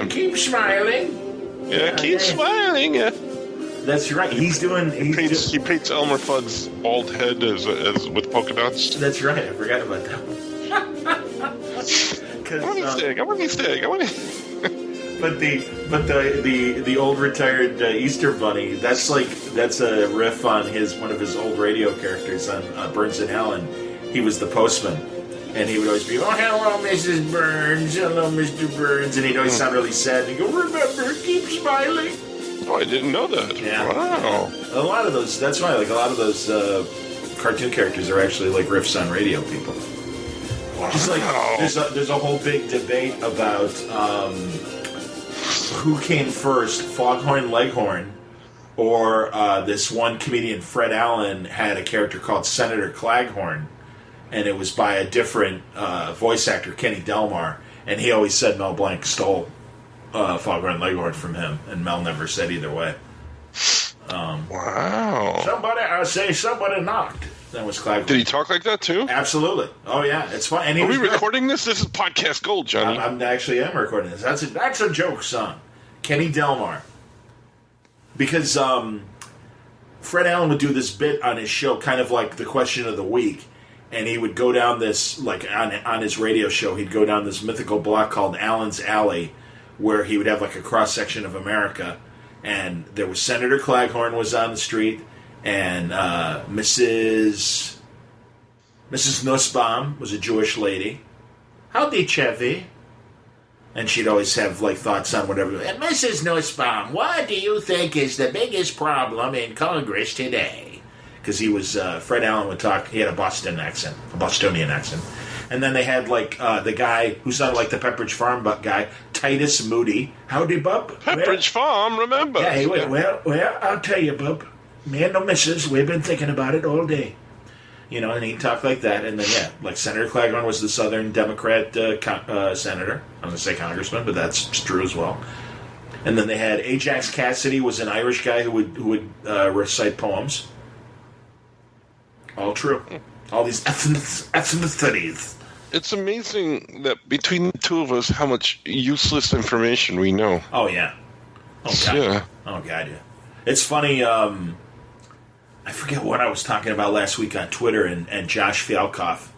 Keep smiling. Yeah, keep smiling. Yeah. That's right. He paints Elmer Fudd's bald head as with polka dots. That's right. I forgot about that one. I want an Easter egg. But the old retired Easter Bunny. That's a riff on one of his old radio characters on Burns and Allen. He was the postman, and he would always be, "Oh, hello, Mrs. Burns. Hello, Mr. Burns," and he'd always sound really sad. And he'd go, "Remember, keep smiling." Oh, I didn't know that. Yeah. Wow. A lot of those. That's why, a lot of those cartoon characters are actually riffs on radio people. Wow. Just there's a whole big debate about who came first, Foghorn Leghorn, or this one comedian, Fred Allen, had a character called Senator Claghorn, and it was by a different voice actor, Kenny Delmar, and he always said Mel Blanc stole Foghorn Leghorn from him, and Mel never said either way. Wow. Somebody knocked. That was Claghorn. Did he talk like that too? Absolutely. Oh yeah, it's fun. And Are we recording this? This is podcast gold, Johnny. I'm actually recording this. That's a joke, son. Kenny Delmar. Because Fred Allen would do this bit on his show, kind of like the question of the week, and he would go down this, on his radio show, he'd go down this mythical block called Allen's Alley, where he would have a cross-section of America, and there was Senator Claghorn was on the street, and Mrs. Nussbaum was a Jewish lady. Howdy, Chevy. And she'd always have thoughts on whatever. And Mrs. Nussbaum, what do you think is the biggest problem in Congress today? Because he was Fred Allen would talk. He had a Bostonian accent. And then they had the guy who sounded like the Pepperidge Farm guy, Titus Moody. Howdy, bub. Pepperidge Farm, remember? Yeah, he went. Well, I'll tell you, bub. Me and the missus, we've been thinking about it all day. And he'd talk like that. And then, Senator Claghorn was the Southern Democrat senator. I'm going to say congressman, but that's true as well. And then they had Ajax Cassidy was an Irish guy who would recite poems. All true. All these ethnicities. It's amazing that between the two of us, how much useless information we know. Oh, yeah. Oh, God. Yeah. Oh, God, yeah. It's funny, I forget what I was talking about last week on Twitter, and Josh Fialkoff,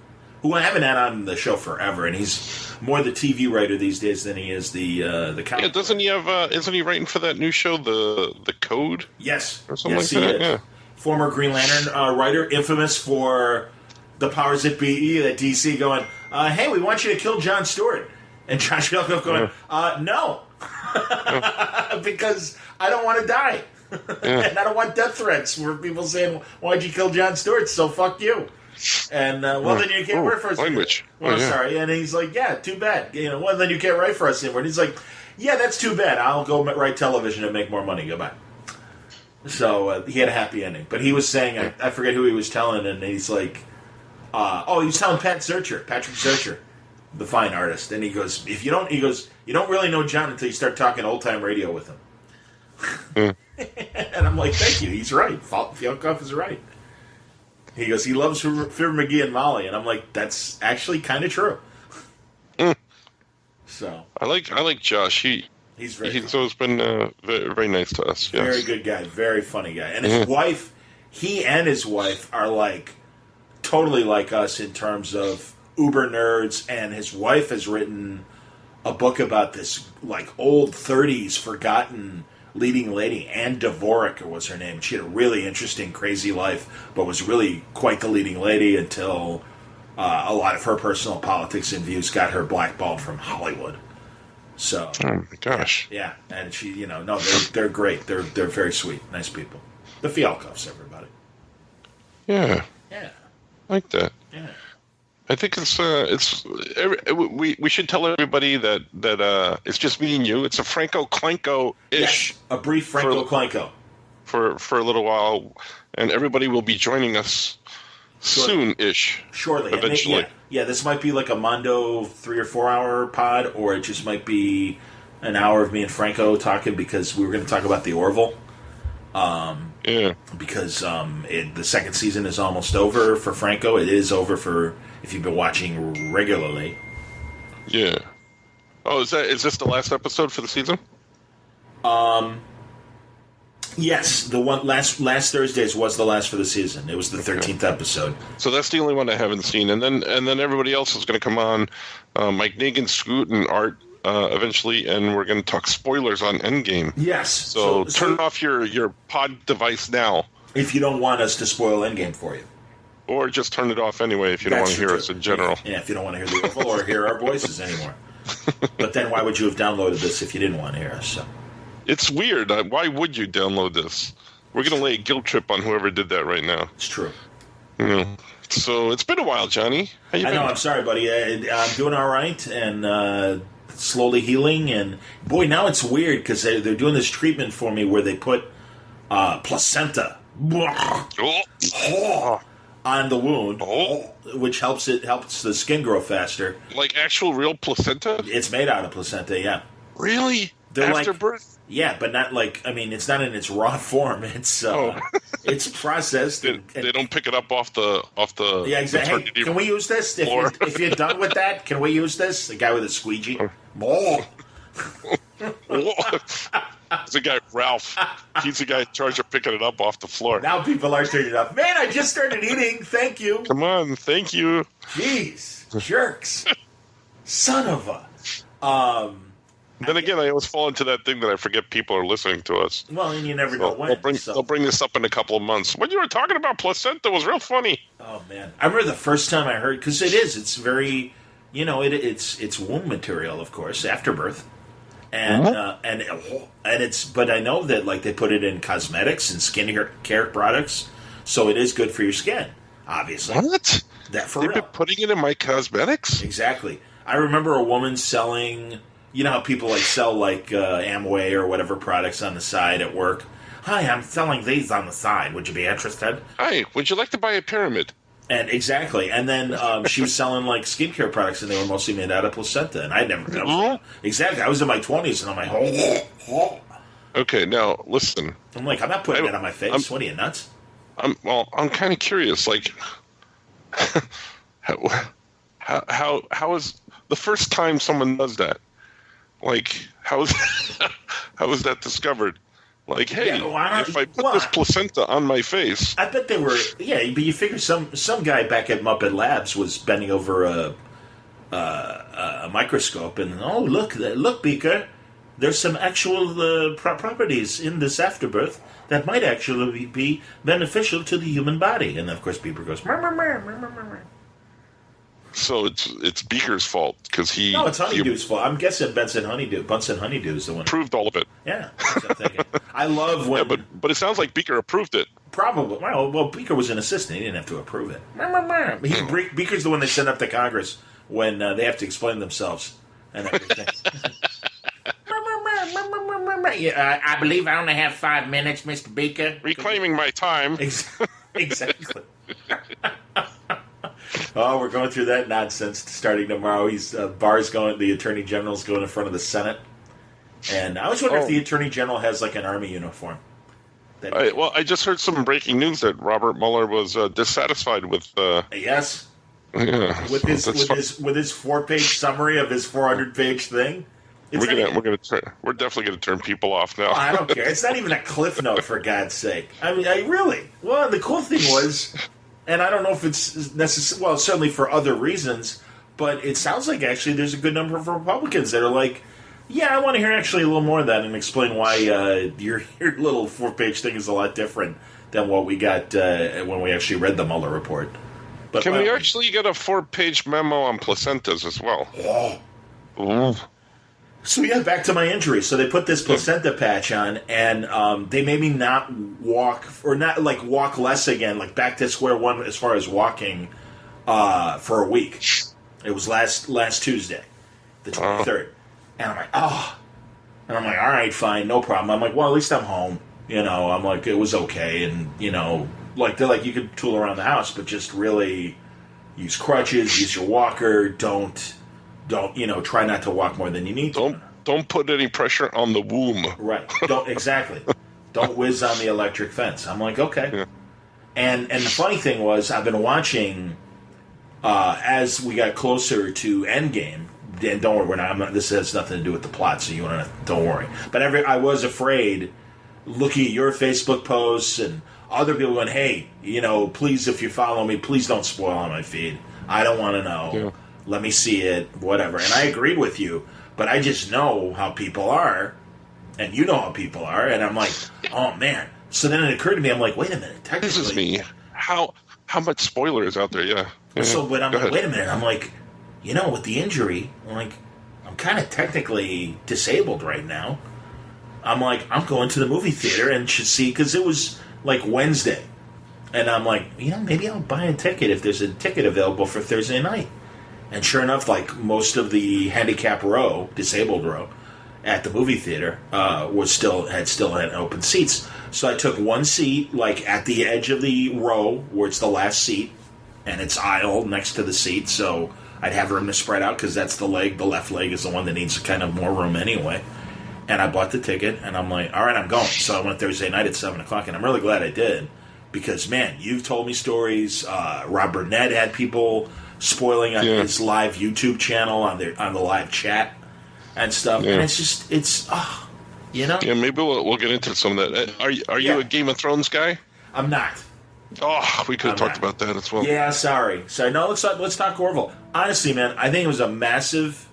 who I haven't had on the show forever, and he's more the TV writer these days than he is the comic. Yeah, doesn't he have? Isn't he writing for that new show, the Code? Yes, or something yes, like that. Is. Yeah. Former Green Lantern writer, infamous for the powers that be at DC, going, "Hey, we want you to kill Jon Stewart," and Josh Fialkoff going, "No, because I don't want to die." And I don't want death threats where people saying, "Why'd you kill Jon Stewart?" So fuck you. And then you can't work for us. Language. Well, sorry. And he's like, "Yeah, too bad." Well, then you can't write for us anymore. And he's like, "Yeah, that's too bad. I'll go write television and make more money. Goodbye." So he had a happy ending. But he was saying, I forget who he was telling, and he's like, he was telling Patrick Zurcher, the fine artist, and he goes, you don't really know John until you start talking old time radio with him. And I'm like, thank you. He's right. Fialkoff is right. He goes, he loves Fibber McGee and Molly, and I'm like, that's actually kind of true. So I like Josh. He's always been very, very nice to us. Yes. Very good guy, very funny guy, and his wife. He and his wife are totally like us in terms of uber nerds, and his wife has written a book about this old 30s forgotten leading lady. Anne Dvorak was her name. She had a really interesting, crazy life, but was really quite the leading lady until a lot of her personal politics and views got her blackballed from Hollywood. So, oh my gosh, yeah, and she, they're great. They're very sweet, nice people. The Fialkoffs, everybody. Yeah, I like that. Yeah. I think we should tell everybody that it's just me and you. It's a Franco Clanko-ish. Yes, a brief Franco Clanko. For a little while, and everybody will be joining us soon-ish. Shortly. Eventually. Yeah, this might be like a Mondo 3 or 4 hour pod, or it just might be an hour of me and Franco talking, because we were going to talk about the Orville. Because the second season is almost over for Franco. It is over for if you've been watching regularly. Yeah. Oh, is this the last episode for the season? Yes, the one last Thursday's was the last for the season. It was the 13th episode. So that's the only one I haven't seen, and then everybody else is going to come on. Mike Negan, Scoot, and Art eventually, and we're going to talk spoilers on Endgame. Yes. So turn off your pod device now if you don't want us to spoil Endgame for you. Or just turn it off anyway if you don't want to hear us in general. Yeah, if you don't want to hear the Orville or hear our voices anymore. But then why would you have downloaded this if you didn't want to hear us? So. It's weird. Why would you download this? We're going to lay a guilt trip on whoever did that right now. It's true. So it's been a while, Johnny. How you been? I know. I'm sorry, buddy. I'm doing all right and slowly healing. And boy, now it's weird because they're doing this treatment for me where they put placenta on the wound, which helps the skin grow faster. Like actual real placenta? It's made out of placenta. Yeah. Really? They're after birth? Yeah, but not like, I mean, it's not in its raw form. It's it's processed. They don't pick it up off the yeah, exactly. Hey, can we use this? If you're done with that, can we use this? The guy with the squeegee. It's the guy, Ralph. He's the guy in charge of picking it up off the floor. Now people are turning it up. Man, I just started eating. Thank you. Come on, thank you. Jeez, jerks. Son of a... Then again, I always fall into that thing that I forget people are listening to us. Well, and you never know when. They'll bring this up in a couple of months. When you were talking about placenta was real funny. Oh, man. I remember the first time I heard, because it's very, it's womb material, of course, after birth. And but I know that like they put it in cosmetics and skin care products, so it is good for your skin, obviously. What? That for They've real. been putting it in my cosmetics? Exactly. I remember a woman selling... You know how people sell Amway or whatever products on the side at work? Hi, I'm selling these on the side. Would you be interested? Hi, would you like to buy a pyramid? And exactly. And then she was selling skincare products, and they were mostly made out of placenta. And I never exactly. I was in my 20s, and I'm like, Okay, now listen. I'm like, I'm not putting it on my face. What are you, nuts? I'm kind of curious. Like, how is the first time someone does that? Like, how is that discovered? Like, hey, if I put this placenta on my face... I bet they were... Yeah, but you figure some guy back at Muppet Labs was bending over a microscope and, oh, look, Beaker, there's some actual properties in this afterbirth that might actually be beneficial to the human body. And, of course, Beaker goes... So it's Beaker's fault because he... No, it's Honeydew's fault. I'm guessing Bunsen Honeydew is the one. Approved all of it. Yeah, that's what I'm thinking. I love when... Yeah, but it sounds like Beaker approved it. Probably. Well, Beaker was an assistant. He didn't have to approve it. Beaker's the one they send up to Congress when they have to explain themselves and everything. Yeah, I believe I only have 5 minutes, Mr. Beaker. Reclaiming my time. Exactly. Oh, we're going through that nonsense starting tomorrow. The Attorney General's going in front of the Senate. And I always wonder if the Attorney General has an army uniform. I just heard some breaking news that Robert Mueller was dissatisfied with... Yes. Yeah. With his 4-page summary of his 400-page thing. We're definitely going to turn people off now. Oh, I don't care. It's not even a cliff note, for God's sake. I mean, really. Well, the cool thing was... And I don't know if it's necessary. Well, certainly for other reasons, but it sounds like actually there's a good number of Republicans that are like, yeah, I want to hear actually a little more of that and explain why your little 4-page thing is a lot different than what we got when we actually read the Mueller report. But can we actually get a 4-page memo on placentas as well? Oh. So yeah, back to my injury. So they put this placenta patch on, and they made me not walk, or not walk less again, back to square one as far as walking for a week. It was last Tuesday, the 23rd, and I'm like, and I'm like, all right, fine, no problem. I'm like, well, at least I'm home. I'm like, it was okay, and they're like, you could tool around the house, but just really use crutches, use your walker, don't try not to walk more than you need to. Don't put any pressure on the womb. Right. Exactly. Don't whiz on the electric fence. I'm like, okay. Yeah. And the funny thing was, I've been watching, as we got closer to Endgame, and don't worry, this has nothing to do with the plot, so don't worry. But I was afraid, looking at your Facebook posts and other people going, hey, please, if you follow me, please don't spoil on my feed. I don't want to know. Yeah. Let me see it, whatever. And I agreed with you, but I just know how people are, and you know how people are, and I'm like, oh, man. So then it occurred to me, I'm like, wait a minute. Technically, this is me. How much spoiler is out there? Yeah. So, but I'm like, wait a minute. I'm like, with the injury, I'm kind of technically disabled right now. I'm like, I'm going to the movie theater and should see, because it was like Wednesday. And I'm like, maybe I'll buy a ticket if there's a ticket available for Thursday night. And sure enough, like most of the handicap row, disabled row, at the movie theater had open seats. So I took one seat, like at the edge of the row, where it's the last seat, and it's aisle next to the seat, so I'd have room to spread out, because that's the left leg is the one that needs kind of more room anyway. And I bought the ticket, and I'm like, all right, I'm going. So I went Thursday night at 7 o'clock, and I'm really glad I did. Because, man, you've told me stories. Rob Burnett had people spoiling on his live YouTube channel, on the live chat and stuff. Yeah. And Yeah, maybe we'll get into some of that. Are you a Game of Thrones guy? I'm not. Oh, we could have talked about that as well. Yeah, sorry. No, let's talk Orville. Honestly, man, I think it was a massive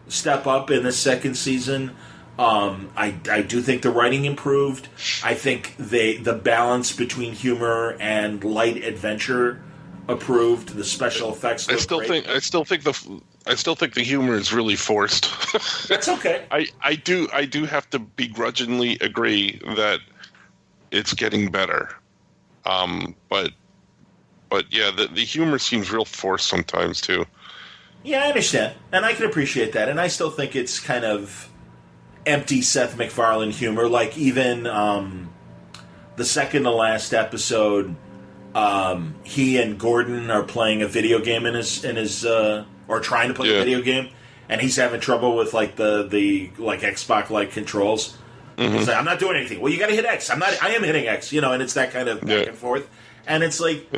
step up in the second season. I do think the writing improved. I think the balance between humor and light adventure improved. The special effects. I still think the humor is really forced. That's okay. I do have to begrudgingly agree that it's getting better. But yeah, the humor seems real forced sometimes too. Yeah, I understand, and I can appreciate that, and I still think it's kind of empty Seth MacFarlane humor. Like even the second to last episode, he and Gordon are playing a video game in his or trying to play a video game, and he's having trouble with like the like Xbox like controls. Mm-hmm. He's like, I'm not doing anything. Well, you got to hit X. I am hitting X. And it's that kind of back and forth. And it's like,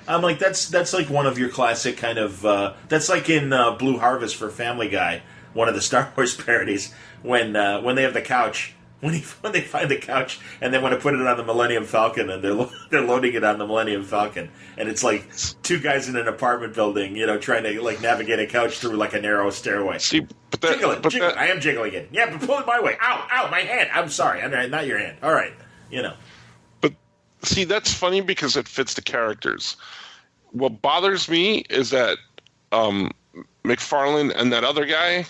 I'm like, that's like one of your classic kind of, that's like in Blue Harvest for Family Guy, one of the Star Wars parodies, when they have the couch, when they find the couch and they want to put it on the Millennium Falcon, and they're loading it on the Millennium Falcon, and it's like two guys in an apartment building, trying to like navigate a couch through like a narrow stairway. See, jiggle it. I am jiggling it. Yeah, but pull it my way. Ow, my hand. I'm sorry. Not your hand. All right, But see, that's funny because it fits the characters. What bothers me is that McFarlane and that other guy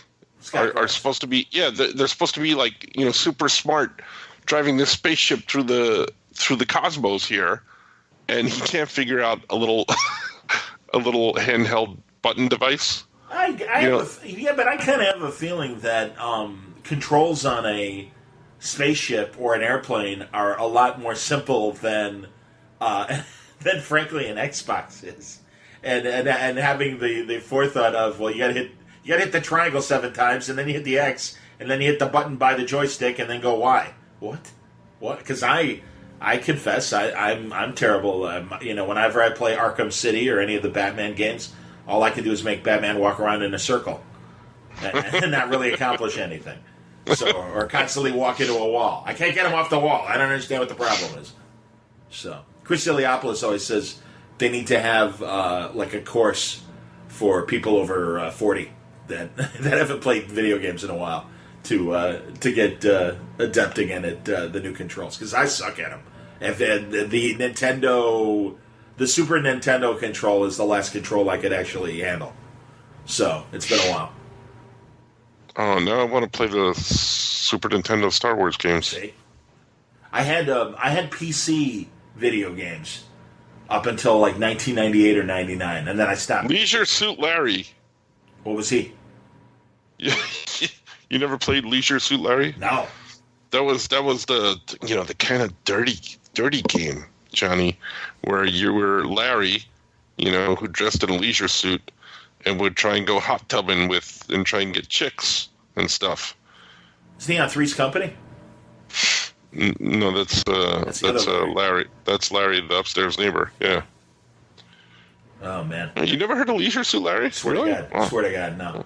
are supposed to be they're supposed to be like super smart, driving this spaceship through the cosmos here, and he can't figure out a little handheld button device. But I kind of have a feeling that controls on a spaceship or an airplane are a lot more simple than frankly an Xbox is, and having the forethought of, well, you got to hit the triangle 7 times, and then you hit the X, and then you hit the button by the joystick, and then go Y. What? Because I confess I'm terrible. Whenever I play Arkham City or any of the Batman games, all I can do is make Batman walk around in a circle and not really accomplish anything. Or constantly walk into a wall. I can't get him off the wall. I don't understand what the problem is. So Chris Iliopoulos always says they need to have like a course for people over 40 that haven't played video games in a while to get adept again at the new controls, because I suck at them. And the Super Nintendo control is the last control I could actually handle. So it's been a while. Oh, now I want to play the Super Nintendo Star Wars games. See? I had PC video games up until like 1998 or 99, and then I stopped. Leisure Suit Larry. What was he? You never played Leisure Suit Larry? No. That was the kind of dirty game, Johnny, where you were Larry, who dressed in a leisure suit and would try and go hot tubbing and try and get chicks and stuff. Is he on Three's Company? No, that's Larry. That's Larry, the upstairs neighbor. Yeah. Oh man. You never heard of Leisure Suit Larry? Swear to God, no.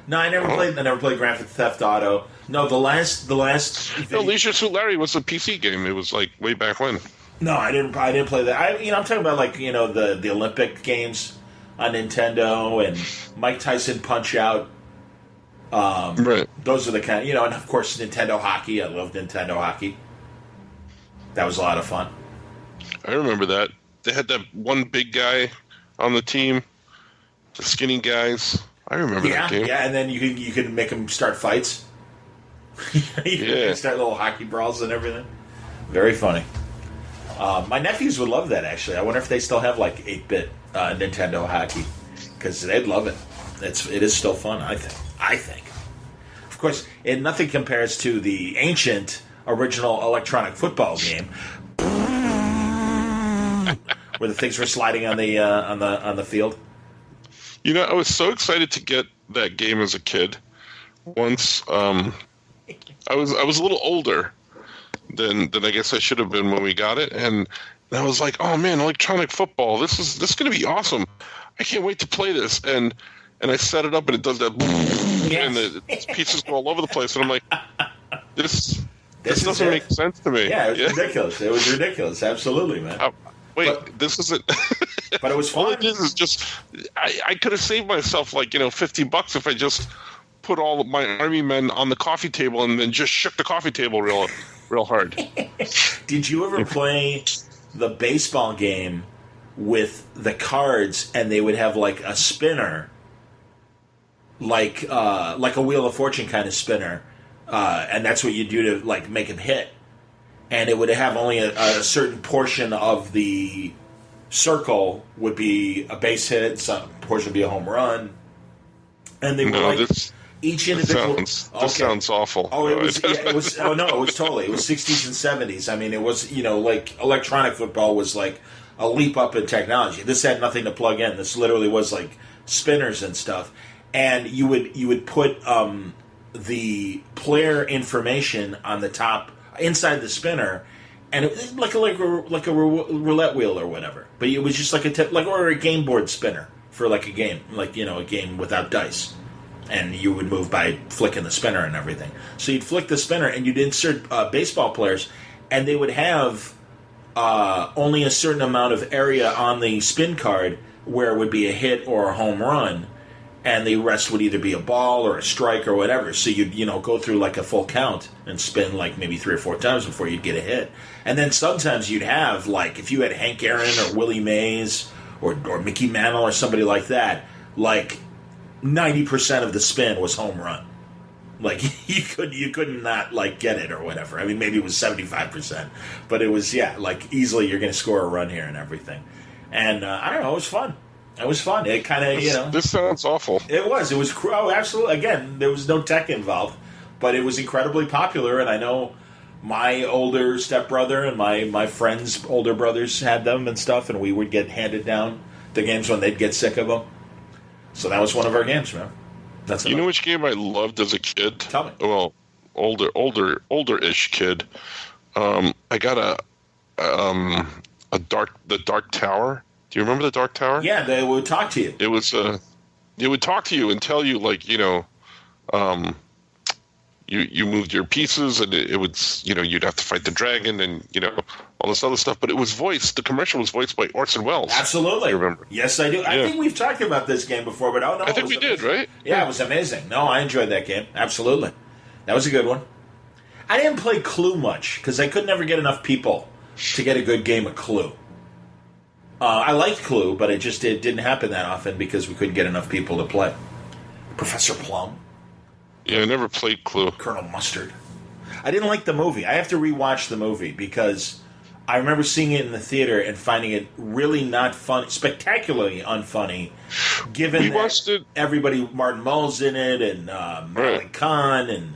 No, I never played. I never played Grand Theft Auto. No, the last. No, Leisure Suit Larry was a PC game. It was like way back when. No, I didn't play that. I'm talking about like the Olympic games on Nintendo and Mike Tyson Punch Out. Right. Those are the kind. And of course Nintendo Hockey. I loved Nintendo Hockey. That was a lot of fun. I remember that. They had that one big guy on the team, the skinny guys. I remember that game. Yeah, and then you can make them start fights. You can start little hockey brawls and everything. Very funny. My nephews would love that, actually. I wonder if they still have, like, 8-bit Nintendo hockey. Because they'd love it. It is still fun, I think. Of course, nothing compares to the ancient original electronic football game where the things were sliding on the field. I was so excited to get that game as a kid. Once I was a little older than I guess I should have been when we got it, and I was like, "Oh man, electronic football! This is going to be awesome! I can't wait to play this!" And I set it up, and it does that, and the pieces go all over the place, and I'm like, "This doesn't make sense to me." Yeah, it was ridiculous. It was ridiculous. Absolutely, man. This isn't. But it was fun. All it is just, I could have saved myself like $50 if I just put all of my army men on the coffee table and then just shook the coffee table real hard. Did you ever play the baseball game with the cards, and they would have like a spinner, like a Wheel of Fortune kind of spinner, and that's what you do to like make him hit, and it would have only a certain portion of the circle would be a base hit, some portion would be a home run, and they were each individual. This sounds awful. Oh, it was. It was. Oh no, it was totally. It was 60s and 70s. I mean, it was. Like electronic football was like a leap up in technology. This had nothing to plug in. This literally was like spinners and stuff, and you would put the player information on the top inside the spinner. And it was like a roulette wheel or whatever, but it was just like or a game board spinner for like a game, a game without dice, and you would move by flicking the spinner and everything. So you'd flick the spinner and you'd insert baseball players, and they would have only a certain amount of area on the spin card where it would be a hit or a home run, and the rest would either be a ball or a strike or whatever. So you'd go through like a full count and spin like maybe 3 or 4 times before you'd get a hit. And then sometimes you'd have, like, if you had Hank Aaron or Willie Mays or Mickey Mantle or somebody like that, like 90% of the spin was home run. Like you couldn't not like get it or whatever. I mean, maybe it was 75%, but it was like easily you're going to score a run here and everything. And I don't know, it was fun. It was fun. It kind of, This sounds awful. It was. Oh, absolutely. Again, there was no tech involved, but it was incredibly popular, and I know my older stepbrother and my friends' older brothers had them and stuff, and we would get handed down the games when they'd get sick of them. So that was one of our games, man. You know which game I loved as a kid? Tell me. Well, older-ish kid. I got the Dark Tower. Do you remember the Dark Tower? Yeah, they would talk to you. It was it would talk to you and tell you like you moved your pieces, and it would you'd have to fight the dragon and all this other stuff. But it was voiced. The commercial was voiced by Orson Welles. Absolutely. I remember. Yes, I do. Yeah. I think we've talked about this game before, but I think we did, right? Yeah, it was amazing. No, I enjoyed that game. Absolutely, that was a good one. I didn't play Clue much because I could never get enough people to get a good game of Clue. I liked Clue, but it didn't happen that often because we couldn't get enough people to play. Professor Plum. Yeah, I never played Clue. Colonel Mustard. I didn't like the movie. I have to rewatch the movie because I remember seeing it in the theater and finding it really not funny, spectacularly unfunny, given that everybody, Martin Mull's in it, and Madeline Kahn, and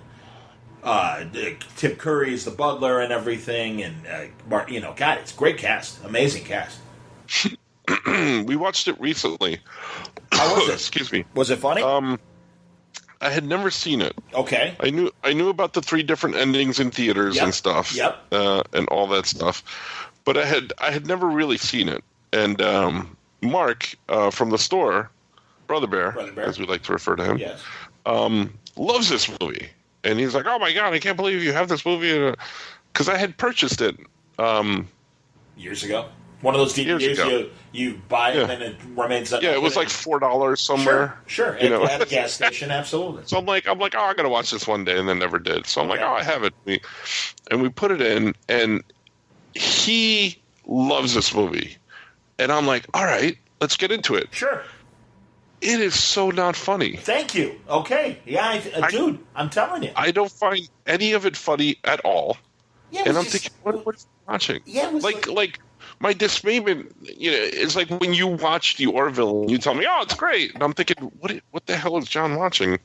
Tim Curry is the butler and everything, and God, it's a great cast, amazing cast. We watched it recently. How was it? Excuse me. Was it funny? I had never seen it. Okay. I knew about the 3 different endings in theaters and stuff. Yep. And all that stuff, but I had never really seen it. And Mark from the store, Brother Bear, as we like to refer to him, yes. loves this movie, and he's like, "Oh my god, I can't believe you have this movie," because I had purchased it years ago. One of those DVDs you buy and then it remains. Yeah, it was like $4 somewhere. Sure. At a gas station, absolutely. So I'm like, oh, I'm gonna watch this one day, and then never did. So I'm like, oh, I have it. We put it in, and he loves this movie, and I'm like, all right, let's get into it. Sure. It is so not funny. Like you. Okay. Yeah, dude, I'm telling you. I don't find any of it funny at all. Yeah, and I'm thinking, what are you watching? Yeah, it was like my dismayment, it's like when you watch The Orville and you tell me, oh, it's great. And I'm thinking, what the hell is John watching?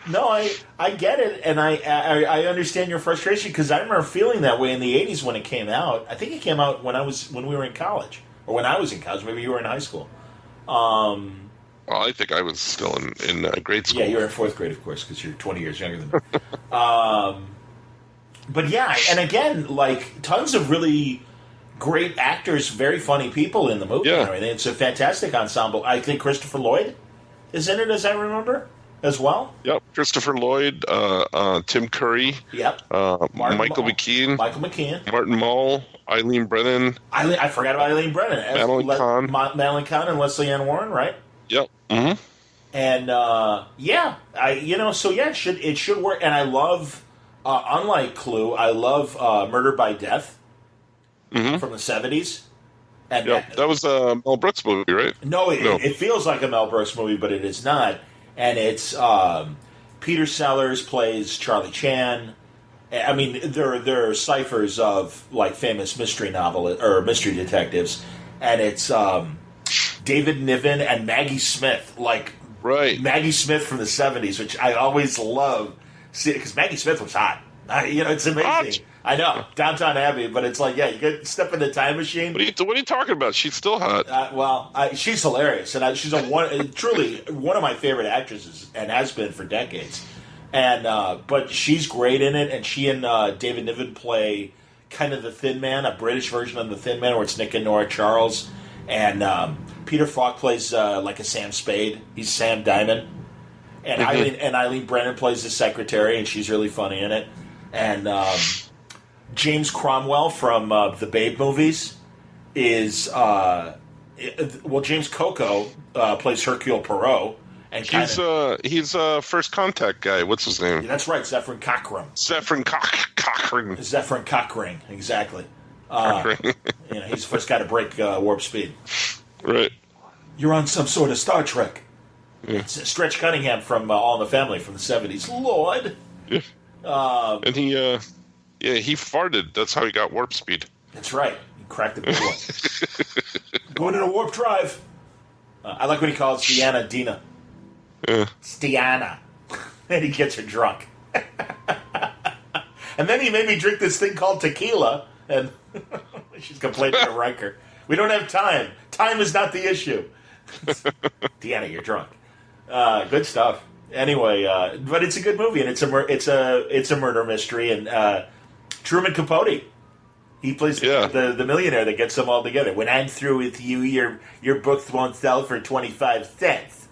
No, I get it, and I understand your frustration, because I remember feeling that way in the 80s when it came out. I think it came out when we were in college, or when I was in college. Maybe you were in high school. Well, I think I was still in grade school. Yeah, you were in 4th grade, of course, because you're 20 years younger than me. But yeah, and again, like, tons of really great actors, very funny people in the movie. Yeah. And everything. It's a fantastic ensemble. I think Christopher Lloyd is in it, as I remember, as well. Yep, Christopher Lloyd, Tim Curry. Yep. Michael McKean. Michael McKean. Martin Mull. Eileen Brennan. I forgot about Eileen Brennan. Madeline Kahn. Madeline Kahn and Leslie Ann Warren, right? Yep. Mm-hmm. And it should work. And I love, unlike Clue, I love Murder by Death from the 70s. And that was a Mel Brooks movie, right? No, it feels like a Mel Brooks movie, but it is not. And it's Peter Sellers plays Charlie Chan. I mean, there are ciphers of like famous mystery mystery detectives, and it's David Niven and Maggie Smith, Maggie Smith from the 70s, which I always love, because Maggie Smith was hot. It's amazing. Hot. I know, Downton Abbey, but it's like, you could step in the time machine. What are you talking about? She's still hot. She's hilarious, and she's truly one of my favorite actresses, and has been for decades. And but she's great in it, and she and David Niven play kind of the Thin Man, a British version of the Thin Man, where it's Nick and Nora Charles, and Peter Falk plays like a Sam Spade. He's Sam Diamond, and Eileen Brennan plays the secretary, and she's really funny in it. And James Cromwell from the Babe movies is James Coco plays Hercule Poirot. And he's First Contact guy. What's his name? That's right, Zephyr Cochrane. Zephyr Cochrane, exactly. He's the first guy to break warp speed. Right. You're on some sort of Star Trek. Yeah. It's Stretch Cunningham from All in the Family from the 70s. Lord. Yeah. And he farted. That's how he got warp speed. That's right. He cracked the big one. Going in a warp drive. I like when he calls Deanna Dina. It's Deanna. And he gets her drunk. And then he made me drink this thing called tequila, and she's complaining to Riker. We don't have time. Time is not the issue. Deanna, you're drunk. Good stuff. Anyway, but it's a good movie, and it's a murder mystery, and Truman Capote. He plays the millionaire that gets them all together. When I'm through with you, your books won't sell for 25 cents.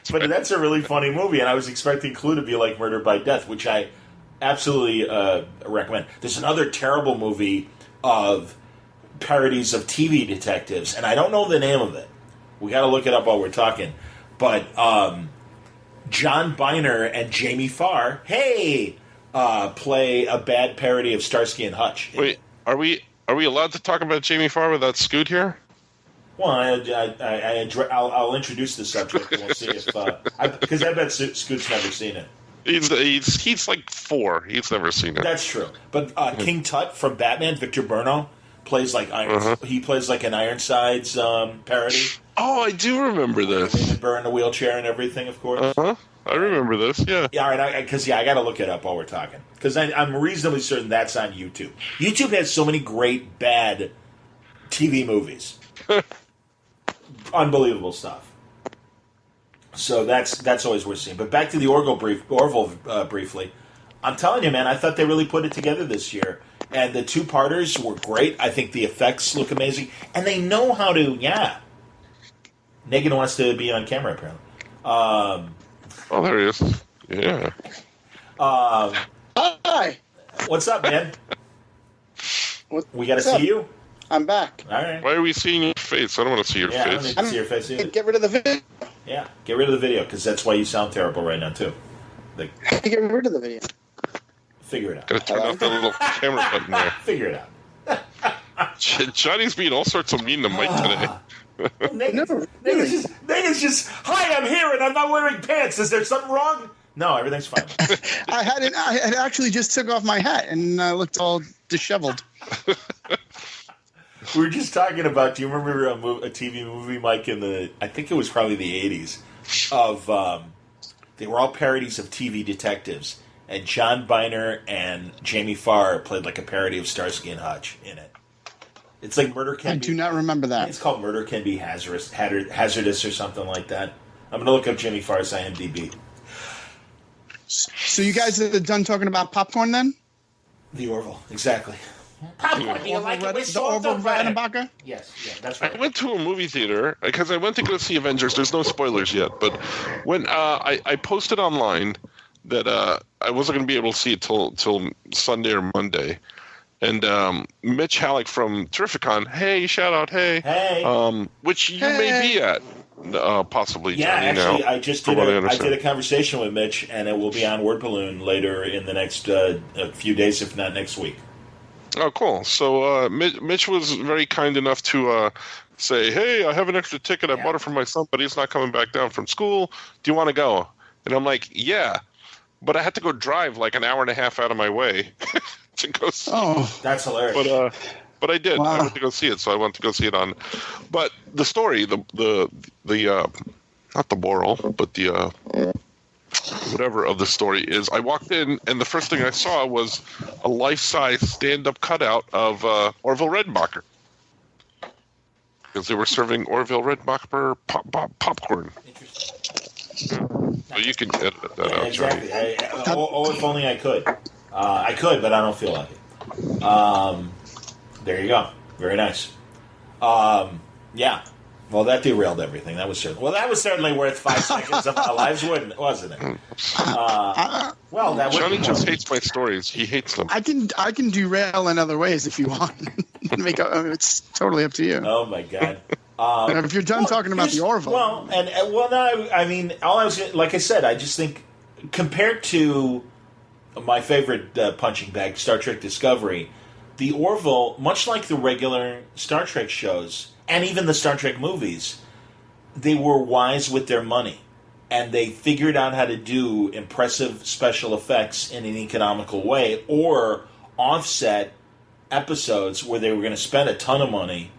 But that's a really funny movie, and I was expecting Clue to be like Murder by Death, which I absolutely recommend. There's another terrible movie of parodies of TV detectives, and I don't know the name of it. We got to look it up while we're talking. But John Byner and Jamie Farr, play a bad parody of Starsky and Hutch. Wait, are we allowed to talk about Jamie Farr without Scoot here? Well, I'll introduce the subject, and we'll see if because I bet Scoot's never seen it. He's like 4. He's never seen it. That's true. But King Tut from Batman, Victor Berno, plays like He plays like an Ironsides parody. Oh, I do remember this. David Byrne in a wheelchair and everything, of course. I remember this. Yeah. Yeah. All right. Because I got to look it up while we're talking, because I'm reasonably certain that's on YouTube. YouTube has so many great bad TV movies. Unbelievable stuff. So that's always worth seeing. But back to the Orville briefly. I'm telling you, man, I thought they really put it together this year. And the 2-parters were great. I think the effects look amazing. And they know how to, Negan wants to be on camera, apparently. Oh, there he is. Yeah. Hi. What's up, man? We got to see you? I'm back. All right. Why are we seeing your face? I don't want to see your face. I don't need to see your face either. Get rid of the video. Yeah, get rid of the video, because that's why you sound terrible right now, too. Get rid of the video. Figure it out. Gotta turn off the little camera button there. Figure it out. Johnny's being all sorts of mean to Mike today. Negan's just, hi, I'm here and I'm not wearing pants. Is there something wrong? No, everything's fine. I had actually just took off my hat and looked all disheveled. We were just talking about, do you remember a TV movie, Mike, I think it was probably the 80s, of, they were all parodies of TV detectives, and John Biner and Jamie Farr played like a parody of Starsky and Hutch in it. It's like Murder Can I Be... do not remember that. It's called Murder Can Be Hazardous or something like that. I'm going to look up Jamie Farr's IMDb. So you guys are done talking about popcorn then? The Orville, exactly. Popcorn, do you like it with salt the Orville Redenbacher? Yes, yeah, that's right. I went to a movie theater because I went to go see Avengers. There's no spoilers yet, but when I posted online that I wasn't going to be able to see it till Sunday or Monday, and Mitch Halleck from Terrificon, hey, shout out, hey, which you may be at. Possibly, yeah. Johnny, Actually, I did a conversation with Mitch, and it will be on Word Balloon later in the next few days, if not next week. Oh, cool. So Mitch was very kind enough to say, hey, I have an extra ticket. I bought it for my son, but he's not coming back down from school. Do you want to go? And I'm like, yeah. But I had to go drive like an hour and a half out of my way to go see. Oh, that's hilarious. But I did. Wow. I went to go see it, so I went to go see it on. But the story, the not the moral, but the whatever of the story is, I walked in and the first thing I saw was a life-size stand-up cutout of Orville Redenbacher, because they were serving Orville Redenbacher popcorn. Interesting. So you can edit that out, exactly. Johnny. If only I could. I could, but I don't feel like it. There you go. Very nice. Yeah. Well, that derailed everything. That was certainly worth 5 seconds of our lives, wasn't it? Well, that Johnny just hates my stories. He hates them. I can derail in other ways if you want. It's totally up to you. Oh my God. If you're done talking about the Orville, no, I mean, all I was like I said, I just think compared to my favorite punching bag, Star Trek Discovery, the Orville, much like the regular Star Trek shows and even the Star Trek movies, they were wise with their money, and they figured out how to do impressive special effects in an economical way, or offset episodes where they were going to spend a ton of money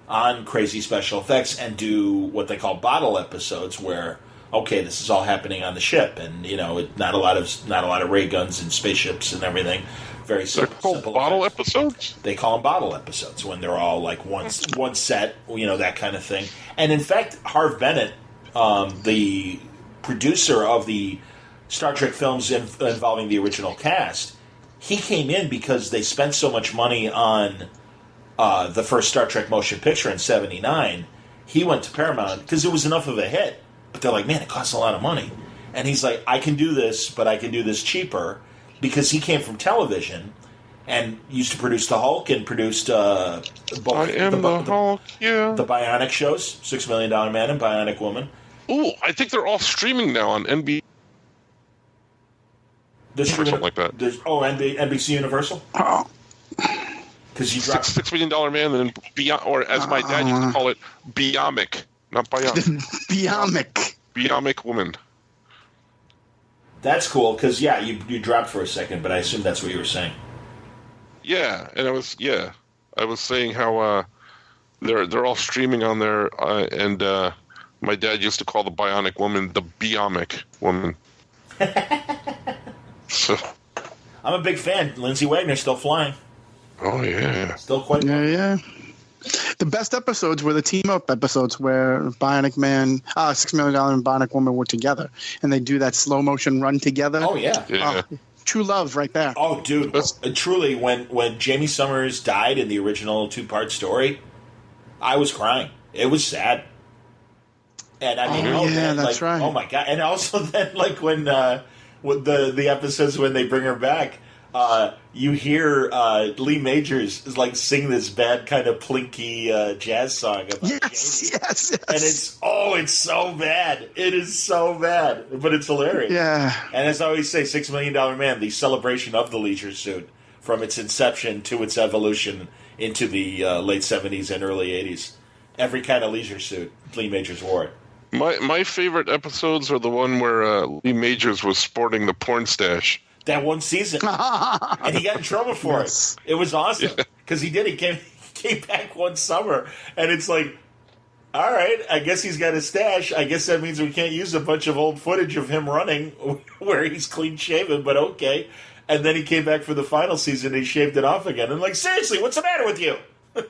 on crazy special effects and do what they call bottle episodes, where okay, this is all happening on the ship, and not a lot of ray guns and spaceships and everything. Very simple. They're called bottle episodes? They call them bottle episodes when they're all like one set, that kind of thing. And in fact, Harv Bennett, the producer of the Star Trek films involving the original cast, he came in because they spent so much money on the first Star Trek motion picture in '79. He went to Paramount because it was enough of a hit. But they're like, man, it costs a lot of money. And he's like, I can do this, but I can do this cheaper. Because he came from television and used to produce the Hulk and produced I am the Hulk, yeah. The Bionic shows, $6 Million Man and Bionic Woman. Ooh, I think they're all streaming now on NBC. Or something like that. NBC Universal? Oh. Because you dropped $6 Million Man and Beyond, or as my dad used to call it, Biomic. Not Bionic. Biomic. Biomic Woman. That's cool, because, you dropped for a second, but I assume that's what you were saying. Yeah, and I was saying how they're all streaming on there, and my dad used to call the Bionic Woman the Biomic Woman. So, I'm a big fan. Lindsay Wagner's still flying. Oh, yeah. Still quite yeah. The best episodes were the team-up episodes where Bionic Man, $6 Million and Bionic Woman were together, and they do that slow-motion run together. Oh, yeah. True love right there. Oh, dude. Truly, when Jamie Summers died in the original 2-part story, I was crying. It was sad. And I mean, that's right. Oh my god! And also then, like when with the episodes when they bring her back, you hear Lee Majors is like sing this bad kind of plinky jazz song about yes, and it's so bad. It is so bad, but it's hilarious. Yeah. And as I always say, $6 Million Man, the celebration of the leisure suit from its inception to its evolution into the late 70s and early 80s. Every kind of leisure suit, Lee Majors wore it. My favorite episodes are the one where Lee Majors was sporting the porn stash. That one season. And he got in trouble for it. It was awesome. Because he did. He came back one summer, and it's like, all right, I guess he's got a stash. I guess that means we can't use a bunch of old footage of him running where he's clean-shaven, but okay. And then he came back for the final season, and he shaved it off again. And like, seriously, what's the matter with you? I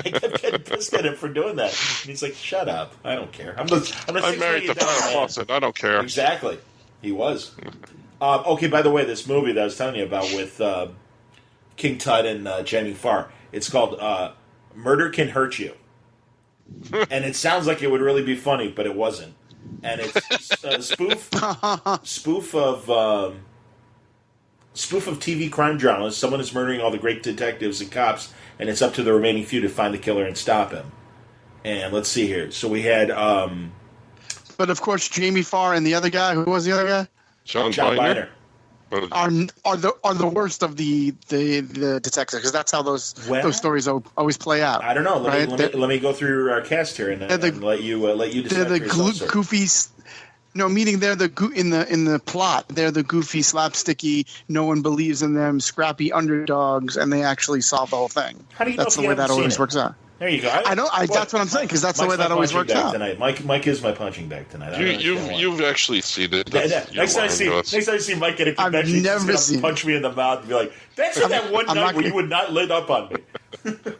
kept getting pissed at him for doing that. And he's like, shut up. I don't care. I'm married to Farrah Fawcett. I don't care. Exactly. He was. Okay, by the way, this movie that I was telling you about with King Tut and Jamie Farr, it's called Murder Can Hurt You. And it sounds like it would really be funny, but it wasn't. And it's a spoof of TV crime dramas. Someone is murdering all the great detectives and cops, and it's up to the remaining few to find the killer and stop him. And let's see here. So we had... but of course, Jamie Farr and the other guy. Who was the other guy? John Biner. Are the worst of the detectives, because that's how those stories always play out. I don't know. Let me go through your cast here and let you decide. They're the goofy. No, meaning they're in the plot. They're the goofy, slapsticky. No one believes in them. Scrappy underdogs, and they actually solve the whole thing. How do you that's know the way that always works out. There you go. I know. That's what I'm saying, because that's the way that always works out. Tonight. Mike is my punching bag tonight. You've actually seen it. Next time I see Mike at a convention, he's going to punch me in the mouth and be like, "That's that one night where you would not lit up on me."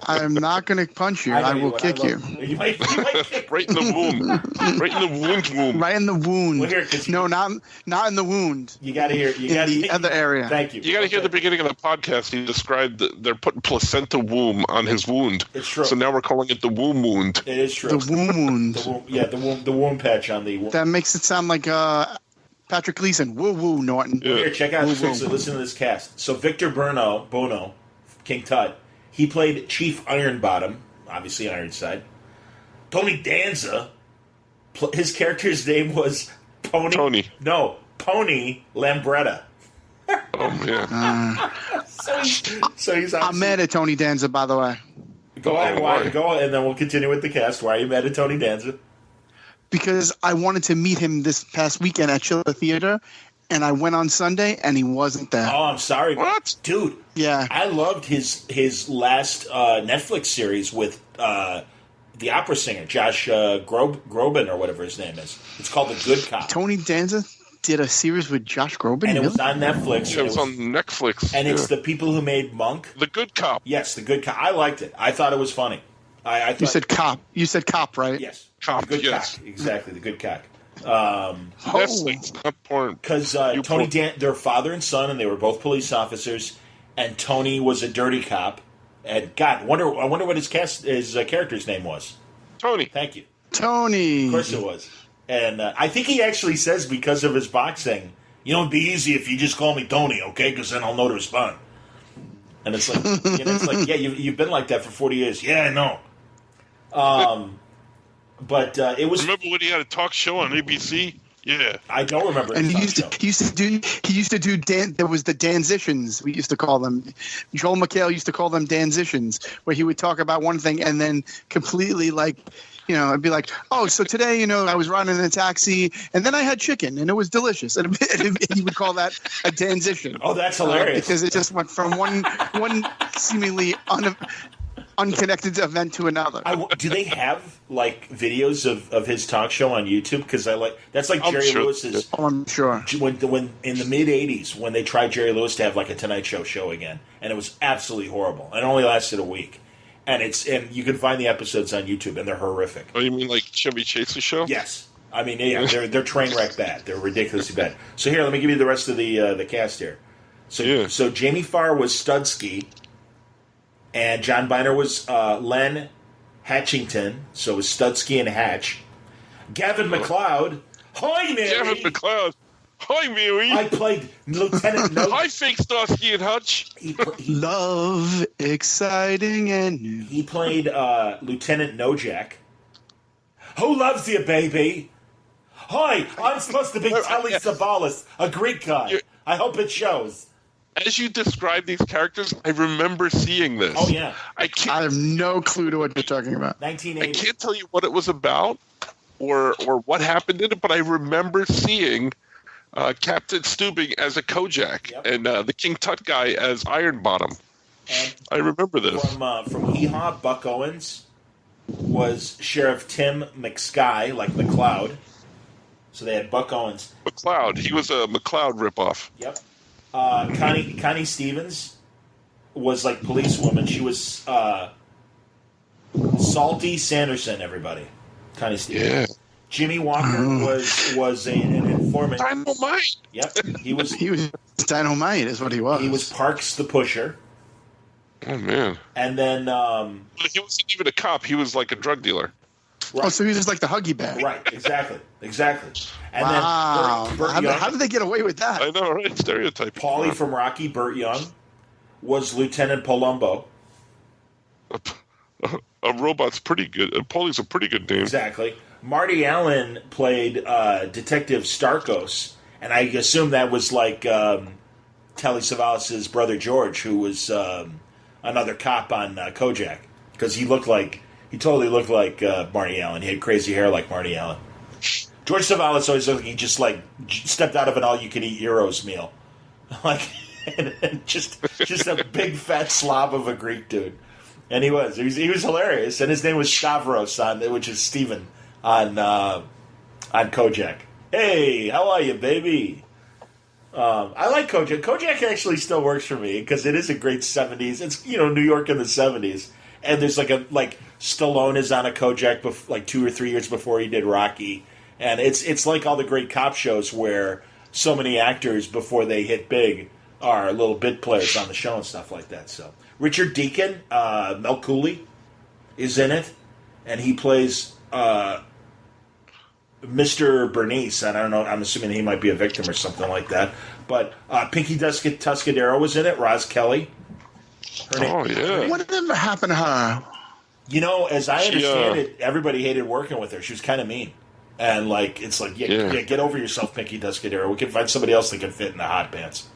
I am not going to punch you. I will kick you. You might kick right in the womb. Right in the wound. Right in the wound. Well, here, no, not in the wound. You got to hear. The other area. Thank you. You got to hear the beginning of the podcast. He described they're putting placenta womb on his wound. It's true. So now we're calling it the womb wound. It is true. The womb wound. The womb patch on the womb. That makes it sound like Patrick Gleason. Woo woo, Norton. Yeah. Here, check out. Listen to this cast. So Victor Bono, King Tut. He played Chief Ironbottom, obviously Ironside. Tony Danza, his character's name was Pony. No, Pony Lambretta. Oh, yeah. So he's I'm mad at Tony Danza, by the way. Go ahead, and then we'll continue with the cast. Why are you mad at Tony Danza? Because I wanted to meet him this past weekend at Chiller Theater, and I went on Sunday, and he wasn't there. Oh, I'm sorry. What? Dude. Yeah. I loved his last Netflix series with the opera singer, Josh Groban, or whatever his name is. It's called The Good Cop. Tony Danza did a series with Josh Groban? And it was on Netflix. Yeah, it was on Netflix. And it's the people who made Monk. The Good Cop. Yes, The Good Cop. I liked it. I thought it was funny. I thought, you said cop. You said cop, right? Yes. Cop, the Good yes. Cock. Exactly, The Good Cock. Netflix, not porn. Because their father and son, and they were both police officers, and Tony was a dirty cop. And God, I wonder what his character's name was. Tony. Thank you. Tony. Of course it was. And I think he actually says, because of his boxing, it'd be easy if you just call me Tony, okay? Because then I'll know to respond. And it's like, yeah, you've been like that for 40 years. Yeah, I know. But it was. Remember when he had a talk show on ABC? Yeah, I don't remember. And he used to do. There was the Danzitions. We used to call them. Joel McHale used to call them Danzitions, where he would talk about one thing and then completely it'd be like, oh, so today, I was riding in a taxi and then I had chicken and it was delicious. And he would call that a Danzition. Oh, that's hilarious. Because it just went from one seemingly unconnected event to another. Do they have videos of his talk show on YouTube? Because that's like Jerry Lewis's. Oh, I'm sure. When in the mid '80s, when they tried Jerry Lewis to have a Tonight Show again, and it was absolutely horrible. It only lasted a week, and you can find the episodes on YouTube, and they're horrific. Oh, you mean like Chevy Chase's show? Yes. I mean, yeah, they're train wreck bad. They're ridiculously bad. So here, let me give you the rest of the cast here. So Jamie Farr was Studsky. And John Biner was Len Hatchington, so it was Studsky and Hatch. Gavin McLeod. Hi, Mary. Gavin McLeod. Hi, Mary. I played Lieutenant No. Hi, fake Starsky and Hutch. Love, exciting and new. He played Lieutenant No-Jack. Who loves you, baby? Hi, I'm supposed to be Telly Savalas, a Greek guy. I hope it shows. As you describe these characters, I remember seeing this. Oh, yeah. I have no clue to what you're talking about. 1980. I can't tell you what it was about or what happened in it, but I remember seeing Captain Stubing as a Kojak and the King Tut guy as Iron Bottom. And I remember this. From Hee-Haw, Buck Owens was Sheriff Tim McSky, like McLeod. So they had Buck Owens. McLeod. He was a McLeod ripoff. Yep. Connie Stevens was like policewoman. She was Salty Sanderson, everybody. Connie Stevens. Yeah. Jimmy Walker was an informant. Dynamite. Yep. He was Dynamite is what he was. He was Parks the Pusher. Oh, man. And then... he wasn't even a cop. He was like a drug dealer. Right. Oh, so he was just like the Huggy Bear. Right, exactly. And wow. then Burt Young, how did they get away with that? I know, right? Stereotyping. Paulie from Rocky, Burt Young, was Lieutenant Palumbo. A robot's pretty good. Paulie's a pretty good name. Exactly. Marty Allen played Detective Starkos, and I assume that was like Telly Savalas' brother George, who was another cop on Kojak, because he totally looked like Marty Allen. He had crazy hair like Marty Allen. George Savalas always looked like he just like stepped out of an all-you-can-eat Euros meal, like and just a big fat slob of a Greek dude. And he was hilarious, and his name was Stavros which is Steven on Kojak. Hey, how are you, baby? I like Kojak. Kojak actually still works for me because it is a great 70s. It's New York in the 70s, and there's like Stallone is on a Kojak like 2 or 3 years before he did Rocky, and it's like all the great cop shows where so many actors before they hit big are little bit players on the show and stuff like that. So Richard Deacon, Mel Cooley, is in it, and he plays Mr. Bernice. I don't know. I'm assuming he might be a victim or something like that. But Pinky Tuscadero was in it. Roz Kelly. Yeah. Whatever happened to her? As I understand it, everybody hated working with her. She was kind of mean. And get over yourself, Pinky Tuscadero. We can find somebody else that can fit in the hot pants.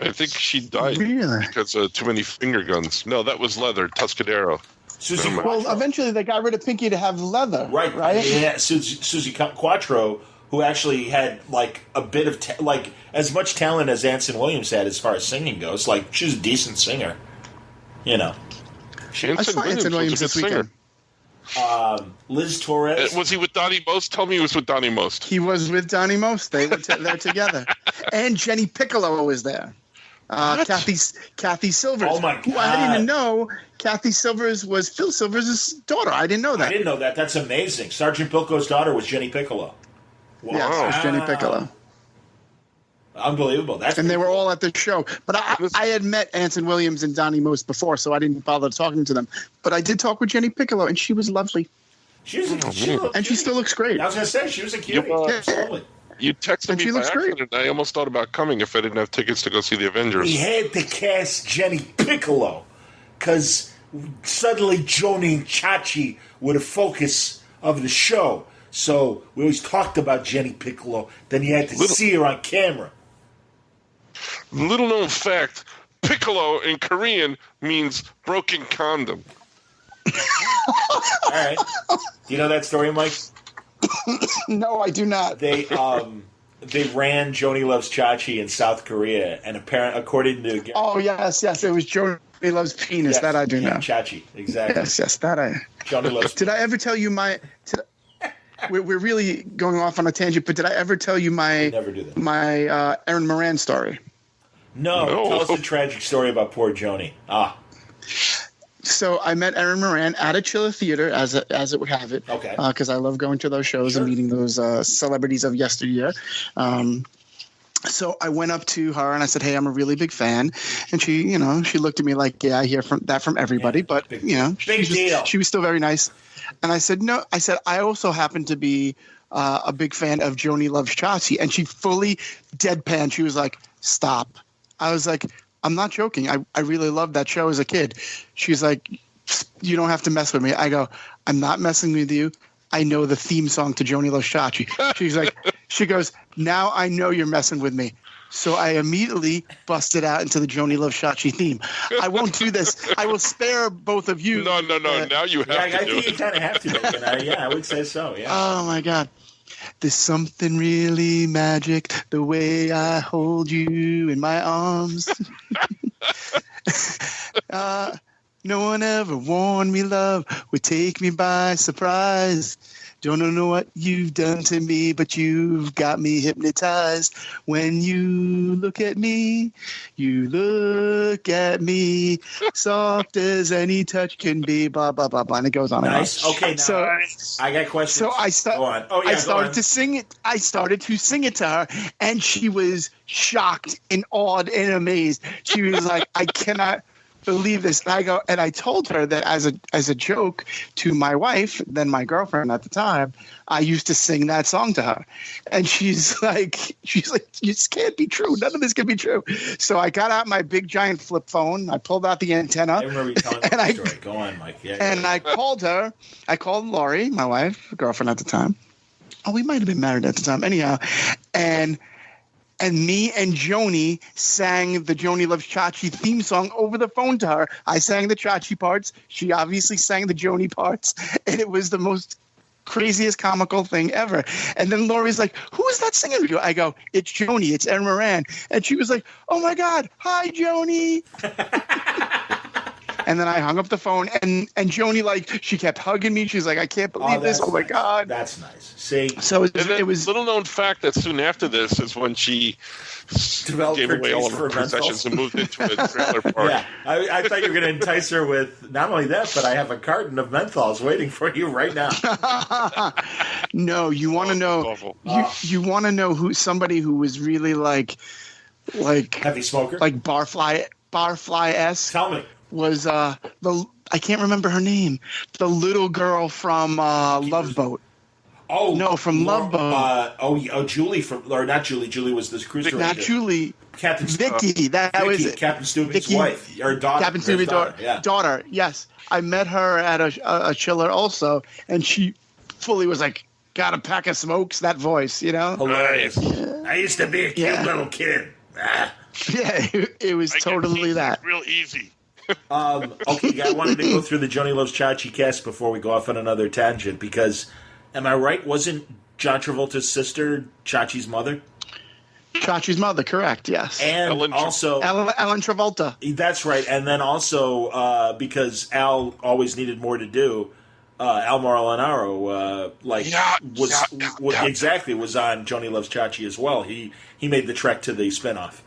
I think she died Really? because of too many finger guns. No, that was Leather, Tuscadero. Susie Well, eventually they got rid of Pinky to have leather. Right? Yeah, Susie Quattro, who actually had like a bit of as much talent as Anson Williams had as far as singing goes. Like, she's a decent singer. I saw Anson Williams this weekend. Liz Torres. Was he with Donnie Most? Tell me he was with Donnie Most. He was with Donnie Most. They were there together. And Jenny Piccolo was there. Kathy Silvers. Oh, my God. Who I didn't even know Kathy Silvers was Phil Silvers' daughter. I didn't know that. I didn't know that. That's amazing. Sergeant Bilko's daughter was Jenny Piccolo. Wow. Yes, it was Jenny Piccolo. Unbelievable. And they were all at the show. But I had met Anson Williams and Donnie Most before, so I didn't bother talking to them. But I did talk with Jenny Piccolo, and she was lovely. She still looks great. I was going to say, she was a cutie. Absolutely. You texted me by accident. I almost thought about coming if I didn't have tickets to go see the Avengers. We had to cast Jenny Piccolo because suddenly Joni and Chachi were the focus of the show. So we always talked about Jenny Piccolo. Then you had to see her on camera. Little known fact, Piccolo in Korean means broken condom. All right. Do you know that story, Mike? No, I do not. They ran Joni Loves Chachi in South Korea, and according to oh yes, it was Joni Loves Penis. Yes, that I do know. Chachi, exactly. Yes, that I. Joni Loves. Did I ever tell you my? We're really going off on a tangent, but did I ever tell you my? Never do that. My Erin Moran story. No, tell us the tragic story about poor Joni. So I met Erin Moran at a Chiller Theater, as it would have it. Okay. Because I love going to those shows and meeting those celebrities of yesteryear. So I went up to her and I said, "Hey, I'm a really big fan." And she looked at me like, "Yeah, I hear from everybody," but big deal. She was still very nice. And I said, "No." I said, "I also happen to be a big fan of Joni Loves Chachi, and she fully deadpan. She was like, "Stop." I was like, "I'm not joking. I really loved that show as a kid." She's like, "You don't have to mess with me." I go, "I'm not messing with you. I know the theme song to Joni Loves Chachi." She's like, she goes, "Now I know you're messing with me." So I immediately busted out into the Joni Loves Chachi theme. I won't do this. I will spare both of you. No. Now you have to. I think you kind of have to. Yeah, I would say so. Yeah. Oh my God. There's something really magic the way I hold you in my arms. No one ever warned me love would take me by surprise. Don't know what you've done to me, but you've got me hypnotized. When you look at me, soft as any touch can be, blah, blah, blah, blah. And it goes on. Nice. Okay, now so, I got questions. So I started to sing it. I started to sing it to her, and she was shocked and awed and amazed. She was like, "I cannot believe this." And I told her that as a joke to my wife, then my girlfriend at the time, I used to sing that song to her. And she's like, "This can't be true. None of this can be true." So I got out my big giant flip phone. I pulled out the antenna. I remember you telling the story. Go on, Mike. Yeah. And I called her. I called Lori, my wife, girlfriend at the time. Oh, we might have been married at the time. Anyhow, and me and Joni sang the Joni Loves Chachi theme song over the phone to her. I sang the Chachi parts. She obviously sang the Joni parts. And it was the most craziest comical thing ever. And then Lori's like, "Who is that singing with you?" I go, "It's Joni. It's Ed Moran." And she was like, "Oh, my God. Hi, Joni." And then I hung up the phone, and Joni, like, she kept hugging me. She's like, "I can't believe this. Oh, my God." That's nice. See? So it was little known fact that soon after this is when she gave away all of her possessions and moved into a trailer park. Yeah, I thought you were going to entice her with not only that, but I have a carton of menthols waiting for you right now. No, you want to know? You want to know who somebody who was really like heavy smoker, like barfly-esque? Tell me. Was I can't remember her name. The little girl from Love Boat. Oh no, from Love Boat. Julie not Julie. Julie was this cruiser. Not Julie. Captain Vicky. That was it. Captain Stubing's wife or daughter. Captain Stubing's daughter. Yeah. Daughter. Yes, I met her at a chiller also, and she fully was like, "Got a pack of smokes." That voice, you know. Hilarious. Yeah. I used to be a cute little kid. Yeah, it was totally that. Real easy. Okay, I wanted to go through the Joni Loves Chachi cast before we go off on another tangent because, am I right? Wasn't John Travolta's sister Chachi's mother? Chachi's mother, correct? Yes. And Ellen Travolta. That's right. And then also because Al always needed more to do, Al Molinaro was on Joni Loves Chachi as well. He made the trek to the spinoff.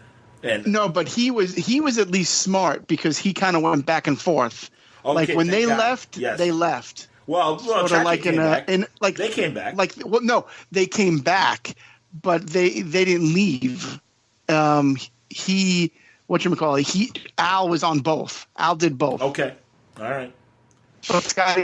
No, but he was at least smart because he kind of went back and forth. Okay, like when they left, yes. They left. Well, sort of like they came back. They came back, but they didn't leave. Al was on both. Al did both. Okay, all right. But Scott,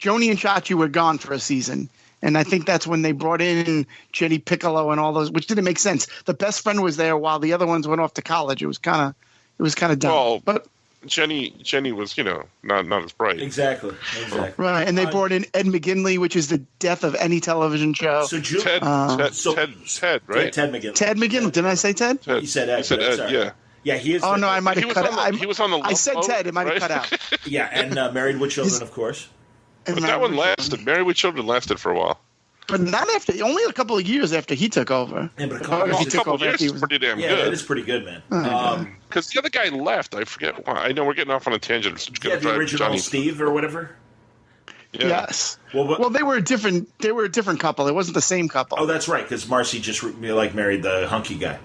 Joni and Chachi were gone for a season. And I think that's when they brought in Jenny Piccolo and all those, which didn't make sense. The best friend was there while the other ones went off to college. It was kind of dumb. Well, but Jenny was, not as bright. Exactly. Right, and they brought in Ed McGinley, which is the death of any television show. So Ted, right? Ted McGinley. Ted McGinley. Didn't I say Ted? You said Ed. Ed, yeah. Yeah, he is. Oh, no, I might have cut out. He was on the Love I said Boat, Ted. It might have right? cut out. Yeah, and Married with Children, of course. But that one lasted. Married with Children lasted for a while. But not only a couple of years after he took over. Yeah, but a couple of years is pretty damn good. Yeah, that is pretty good, man. Because the other guy left. I forget why. I know we're getting off on a tangent. The original Steve or whatever. Yeah. Yes. Well, they were a different couple. It wasn't the same couple. Oh, that's right. Because Marcy just married the hunky guy.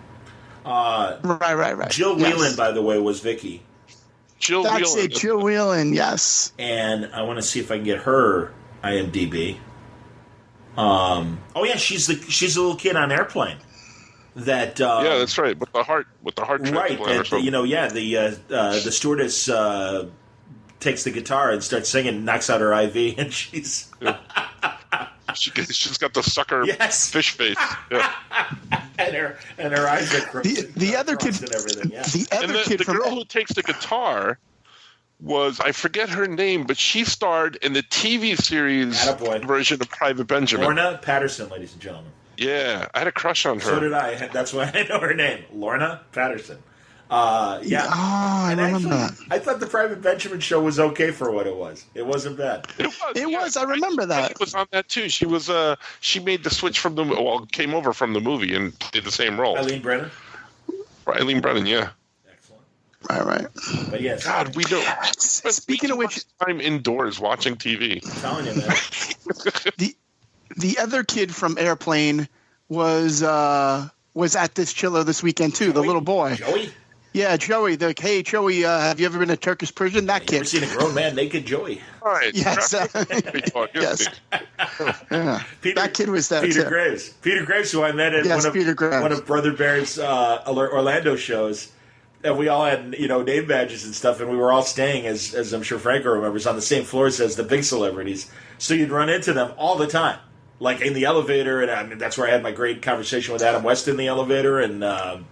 Right. Jill Whelan, by the way, was Vicky. That's it, Jill Whelan. Yes. And I want to see if I can get her IMDb. She's the little kid on Airplane. That yeah, that's right. With the heart right. The stewardess takes the guitar and starts singing, knocks out her IV, and she's She's got the sucker fish face. Yeah. and her eyes are crooked. The other kid and everything. Yeah. The girl who takes the guitar was, I forget her name, but she starred in the TV series version of Private Benjamin. Lorna Patterson, ladies and gentlemen. Yeah, I had a crush on her. So did I. That's why I know her name, Lorna Patterson. Yeah. Oh, I remember that. I thought the Private Benjamin show was okay for what it was. It wasn't bad. It was. I remember that. It was on that too. She was. She made the switch from came over from the movie and played the same role. Eileen Brennan. Yeah. Excellent. Right. But yes. God, we don't. Speaking of which, I'm indoors watching TV. I'm telling you, man. The other kid from Airplane was at this chiller this weekend too. The little boy. Joey. Yeah, Joey. Hey, Joey, have you ever been to Turkish prison? That kid. Ever seen a grown man naked, Joey? All right. Yes. Yes. Yeah. That kid was that. Peter Graves. Peter Graves, who I met at one of Brother Bear's Orlando shows. And we all had, name badges and stuff, and we were all staying, as I'm sure Franco remembers, on the same floors as the big celebrities. So you'd run into them all the time, like in the elevator, and I mean that's where I had my great conversation with Adam West in the elevator. And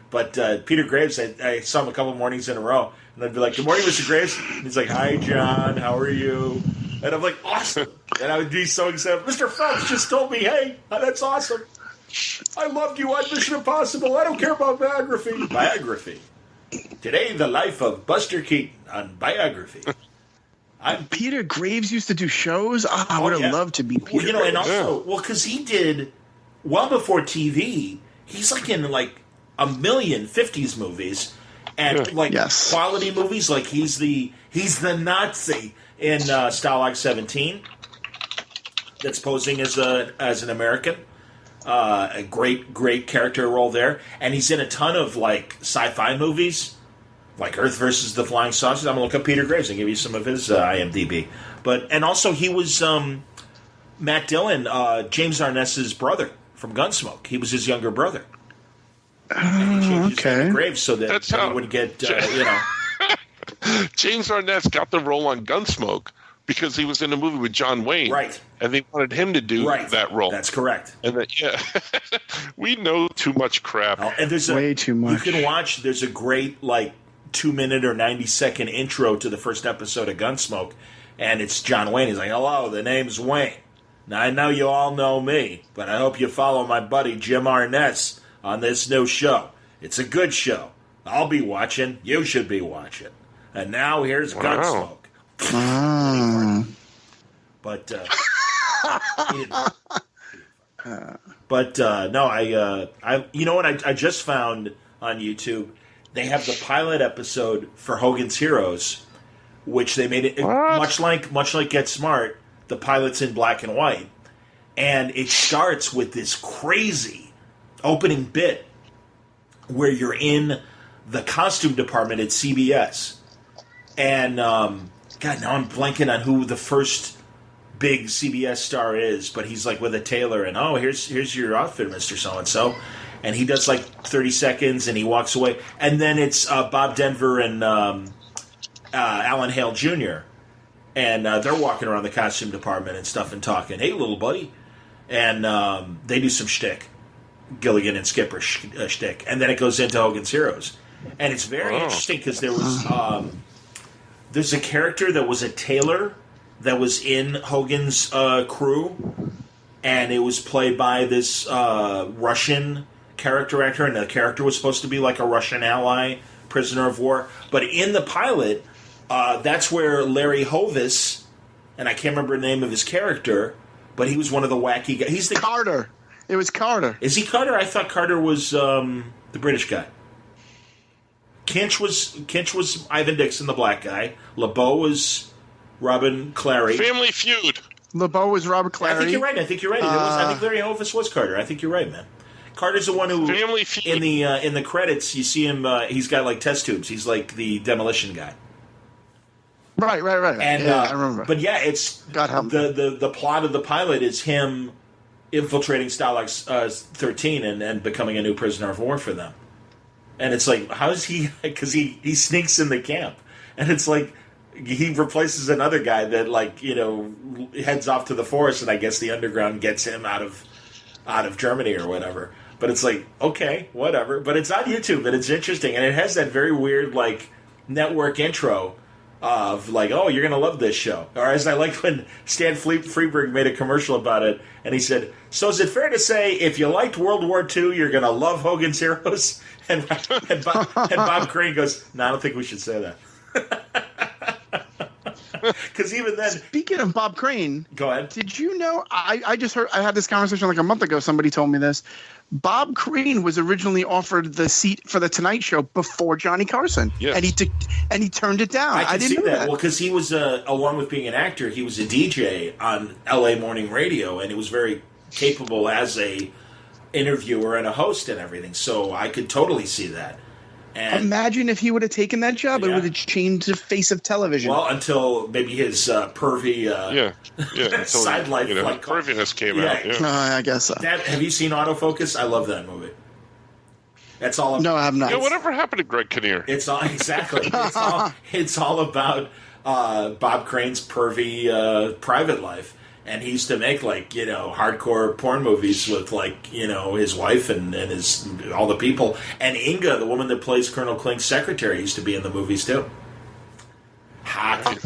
but Peter Graves, I saw him a couple mornings in a row, and I'd be like, "Good morning, Mr. Graves." And he's like, "Hi, John. How are you?" And I'm like, "Awesome!" And I would be so excited. Mr. Phelps just told me, "Hey, that's awesome. I loved you on Mission Impossible. I don't care about biography." Biography. Today, the life of Buster Keaton on Biography. Peter Graves used to do shows. Oh, I would have loved to be Peter. Well, and also, because he did well before TV. He's like in like a million 50s movies and quality movies. Like he's the Nazi in Stalag 17 that's posing as an American. A great character role there, and he's in a ton of like sci-fi movies, like Earth versus the Flying Saucers. I'm gonna look up Peter Graves and give you some of his IMDb. And also he was Matt Dillon, James Arness's brother from Gunsmoke. He was his younger brother. And he changed his name to Graves so that he would get James Arness got the role on Gunsmoke because he was in a movie with John Wayne. Right. And they wanted him to do that role. That's correct. And we know too much crap. And there's way too much. You can watch, there's a great, 2-minute or 90-second intro to the first episode of Gunsmoke, and it's John Wayne. He's like, "Hello, the name's Wayne. Now, I know you all know me, but I hope you follow my buddy Jim Arness on this new show. It's a good show. I'll be watching. You should be watching. And now here's Gunsmoke." But no, I you know what I just found on YouTube? They have the pilot episode for Hogan's Heroes, which they made it much like Get Smart. The pilot's in black and white, and it starts with this crazy opening bit where you're in the costume department at CBS, and God, now I'm blanking on who the first big CBS star is, but he's like with a tailor, and here's your outfit, Mr. So-and-so. And he does like 30 seconds, and he walks away. And then it's Bob Denver and Alan Hale Jr., and they're walking around the costume department and stuff and talking, "Hey, little buddy." And they do some shtick, Gilligan and Skipper shtick. And then it goes into Hogan's Heroes. And it's very interesting because there was... there's a character that was a tailor that was in Hogan's crew, and it was played by this Russian character actor, and the character was supposed to be like a Russian ally, prisoner of war. But in the pilot, that's where Larry Hovis, and I can't remember the name of his character, but he was one of the wacky guys. He's the Carter. It was Carter. Is he Carter? I thought Carter was the British guy. Kinch was Ivan Dixon, the black guy. LeBeau was Robin Clary. Family Feud. LeBeau was Robert Clary. I think you're right. I think Larry Hovis was Carter. I think you're right, man. Carter's the one who Family Feud. in the credits you see him. He's got like test tubes. He's like the demolition guy. Right. And I remember. But yeah, it's the plot of the pilot is him infiltrating Stalag 13 and becoming a new prisoner of war for them. And it's like, how is he? Because he sneaks in the camp, and it's like, he replaces another guy that, like, heads off to the forest, and I guess the underground gets him out of Germany or whatever. But it's like, okay, whatever. But it's on YouTube, and it's interesting, and it has that very weird, like, network intro of, like, oh, you're going to love this show. Or as I liked when Stan Freberg made a commercial about it, and he said, so is it fair to say if you liked World War II, you're going to love Hogan's Heroes? And Bob Crane goes, no, I don't think we should say that. Because even then... Speaking of Bob Crane... Go ahead. Did you know... I just heard... I had this conversation like a month ago. Somebody told me this. Bob Crane was originally offered the seat for the Tonight Show before Johnny Carson. Yes. And he turned it down. I didn't know that. Well, because he was, along with being an actor, he was a DJ on L.A. morning radio, and he was very capable as a interviewer and a host and everything. So I could totally see that. And imagine if he would have taken that job. It would have changed the face of television. Well, until maybe his pervy side life, like perviness came out. Yeah. I guess so. Have you seen Autofocus? I love that movie. That's all. No, I have not. Yeah, whatever happened to Greg Kinnear? It's all exactly. It's all about Bob Crane's pervy private life. And he used to make, like, hardcore porn movies with, like, his wife and his all the people. And Inga, the woman that plays Colonel Klink's secretary, used to be in the movies too. Hot.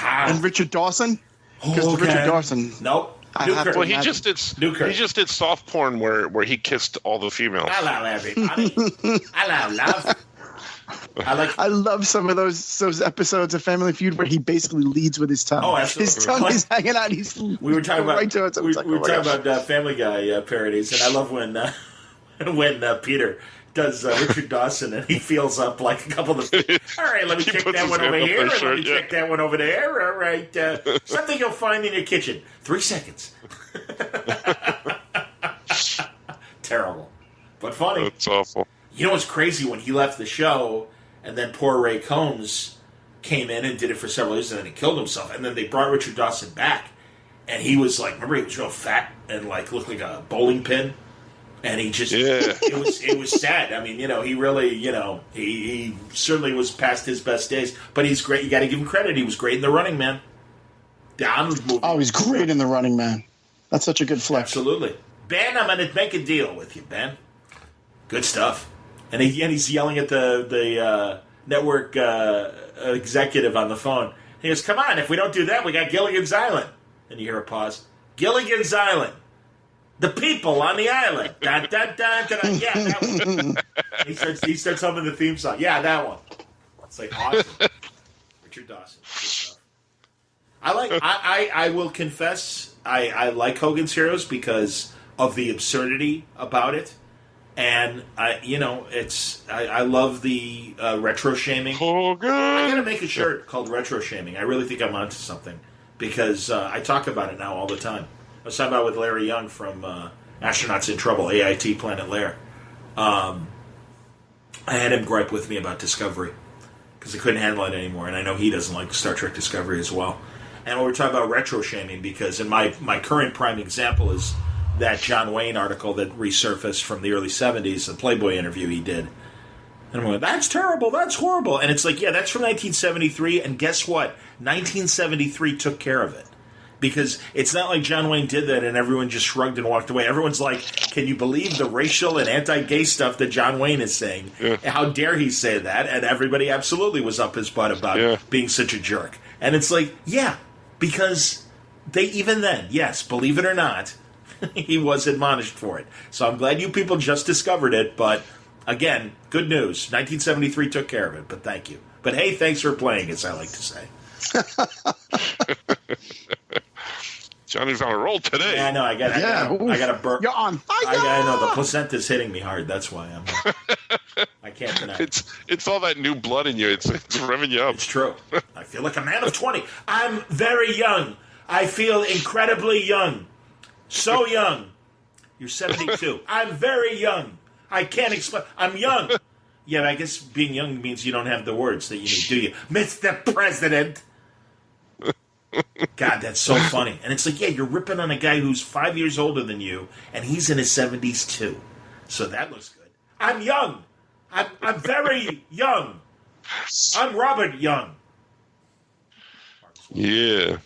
And Richard Dawson? Because Richard Dawson. Nope. Well, he just did soft porn where he kissed all the females. Hello, everybody. Hello, love. I love some of those episodes of Family Feud where he basically leads with his tongue. Oh, absolutely. His tongue is hanging out. We were talking about we were talking about Family Guy parodies, and I love when Peter does Richard Dawson and he feels up like a couple of. All right, let me check that one over here. Let me check that one over there. All right, something you'll find in your kitchen. 3 seconds. Terrible, but funny. That's awful. You know what's crazy? When he left the show, and then poor Ray Combs came in and did it for several years, and then he killed himself. And then they brought Richard Dawson back, and he was like, remember, he was real fat and like looked like a bowling pin, and he just it was sad. I mean, he really, he certainly was past his best days, but he's great. You got to give him credit. He was great in The Running Man. The Arnold movie. Oh, he's great in The Running Man. That's such a good flick. Absolutely, Ben. I'm going to make a deal with you, Ben. Good stuff. And he's yelling at the network executive on the phone. He goes, come on, if we don't do that, we got Gilligan's Island. And you hear a pause. Gilligan's Island. The people on the island. Dun, dun, dun, dun, dun. Yeah, that one. He starts humming the theme song. Yeah, that one. It's like awesome. Richard Dawson. Good stuff. I will confess, I like Hogan's Heroes because of the absurdity about it. And I love the retro shaming. Hogan. I'm gonna make a shirt called retro shaming. I really think I'm onto something because I talk about it now all the time. I was talking about it with Larry Young from Astronauts in Trouble, AIT Planet Lair. I had him gripe with me about Discovery because I couldn't handle it anymore, and I know he doesn't like Star Trek Discovery as well. And we're talking about retro shaming because in my current prime example is that John Wayne article that resurfaced from the early 70s, the Playboy interview he did. And I'm going, that's terrible, that's horrible. And it's like, yeah, that's from 1973, and guess what? 1973 took care of it. Because it's not like John Wayne did that and everyone just shrugged and walked away. Everyone's like, can you believe the racial and anti-gay stuff that John Wayne is saying? Yeah. How dare he say that? And everybody absolutely was up his butt about being such a jerk. And it's like, yeah, because they, even then, yes, believe it or not, he was admonished for it. So I'm glad you people just discovered it, but again, good news. 1973 took care of it, but thank you. But hey, thanks for playing, as I like to say. Johnny's on a roll today. Yeah, I know. I got a burp. You're on fire. I know the placenta's hitting me hard. That's why I can't deny it. It's all that new blood in you. It's revving you up. It's true. I feel like a man of 20. I'm very young. I feel incredibly young. So young. You're 72. I'm very young. I can't explain. I'm young. Yeah, I guess being young means you don't have the words that you need, do you? Mr. President. God, that's so funny. And it's like, yeah, you're ripping on a guy who's 5 years older than you, and he's in his 70s too. So that looks good. I'm young. I'm very young. I'm Robert Young. Yeah.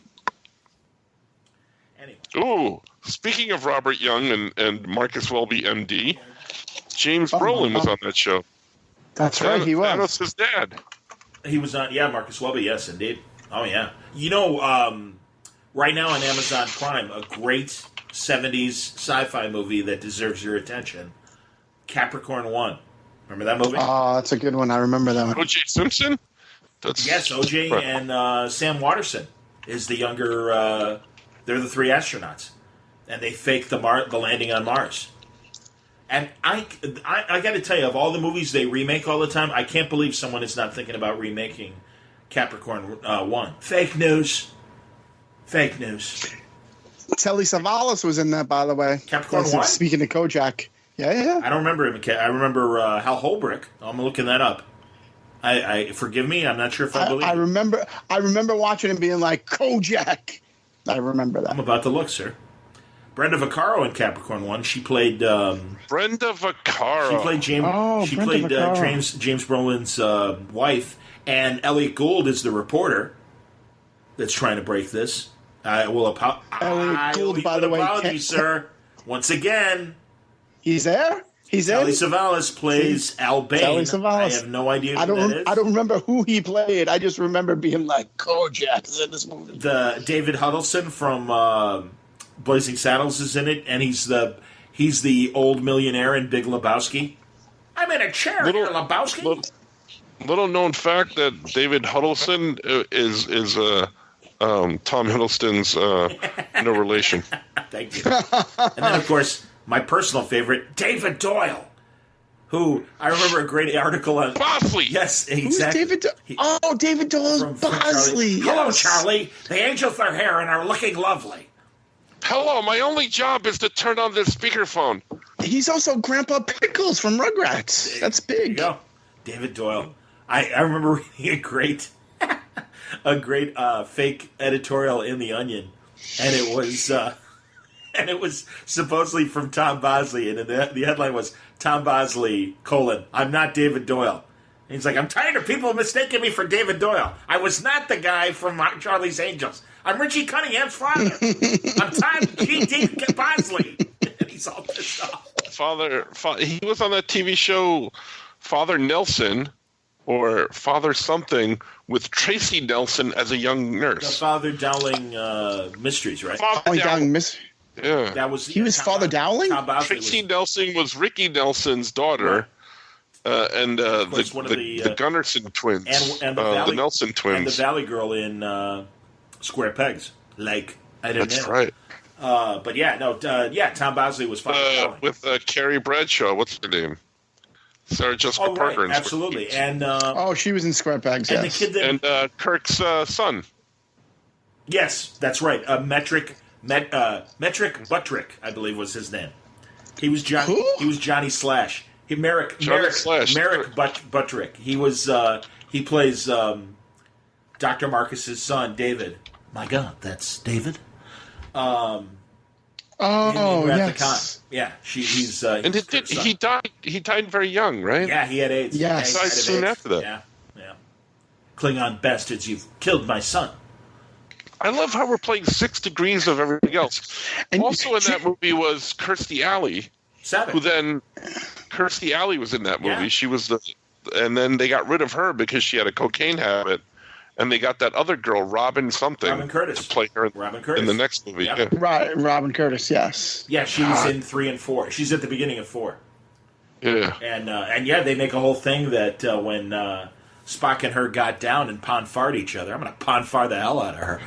Anyway. Ooh, speaking of Robert Young and Marcus Welby, MD, James Brolin was on that show. That's right, he was. Thanos' dad. He was on, Marcus Welby, yes, indeed. Oh, yeah. You know, right now on Amazon Prime, a great 70s sci-fi movie that deserves your attention, Capricorn 1. Remember that movie? Oh, that's a good one. I remember that one. O.J. Simpson? Yes, O.J. Right. and Sam Waterston is the younger... they're the three astronauts. And they faked the landing on Mars. And I got to tell you, of all the movies they remake all the time, I can't believe someone is not thinking about remaking Capricorn 1. Fake news. Fake news. Telly Savalas was in that, by the way. Capricorn 1? Speaking of Kojak. Yeah. I don't remember him. I remember Hal Holbrook. I'm looking that up. I forgive me. I'm not sure if I believe. I remember watching him being like, Kojak. I remember that. I'm about to look, sir. Brenda Vaccaro in Capricorn 1. She played... Brenda Vaccaro. She played James. James Brolin's wife, and Elliot Gould is the reporter that's trying to break this. I will Elliot Gould, by the way, apology, sir. Once again, he's there. He's there. Telly Savalas plays Al Bain. Telly Savalas. I have no idea who that is. I don't remember who he played. I just remember being like, Kojak's in this movie. The David Huddleston from Blazing Saddles is in it, and he's the old millionaire in Big Lebowski. I'm in a chair here, Lebowski. Little known fact that David Huddleston is Tom Hiddleston's no relation. Thank you. And then, of course, my personal favorite, David Doyle, who I remember a great article on. Bosley! Yes, exactly. Who's David Doyle? David Doyle's Bosley. Yes. Hello, Charlie. The angels are here and are looking lovely. Hello, my only job is to turn on this speakerphone. He's also Grandpa Pickles from Rugrats. That's big. There you go. David Doyle. I remember reading a great fake editorial in The Onion, and it was supposedly from Tom Bosley, and the headline was Tom Bosley, I'm not David Doyle. And he's like, I'm tired of people mistaking me for David Doyle. I was not the guy from Charlie's Angels. I'm Richie Cunningham's father. I'm Tom David Bosley. And he's all pissed off. He was on that TV show Father Nelson, or Father something, with Tracy Nelson as a young nurse. The Father Dowling Mysteries, right? Father Dowling Mysteries. Yeah. That was Father Dowling? Tracy Nelson was Ricky Nelson's daughter, and the Gunnarsson twins, and the Nelson twins. And the Valley Girl in Square Pegs. Like, I didn't know. That's right. But Tom Bosley was Father Dowling. With Carrie Bradshaw. What's her name? Sarah Jessica Parker. Right, absolutely. And she was in Square Pegs, and yes. The kid that, Kirk's son. Yes, that's right. Metric Buttrick, I believe, was his name. He was Johnny. Who? He was Johnny Slash. Merrick Buttrick. He was. He plays Dr. Marcus's son, David. My God, that's David. Yes. Yeah, he's. And he died. He died very young, right? Yeah, he had AIDS. Yes. He died soon after that. Yeah. Klingon bastards, you've killed my son. I love how we're playing 6 degrees of everything else. And also in that movie was Kirstie Alley. Savage. Who then... Kirstie Alley was in that movie. Yeah. She was and then they got rid of her because she had a cocaine habit. And they got that other girl, Robin Curtis. to play her in the next movie. Yep. Yeah. Right, Robin Curtis, yes. Yeah, she was in 3 and 4. She's at the beginning of 4. Yeah. And they make a whole thing that when Spock and her got down and pon-farred each other, I'm going to pon-far the hell out of her.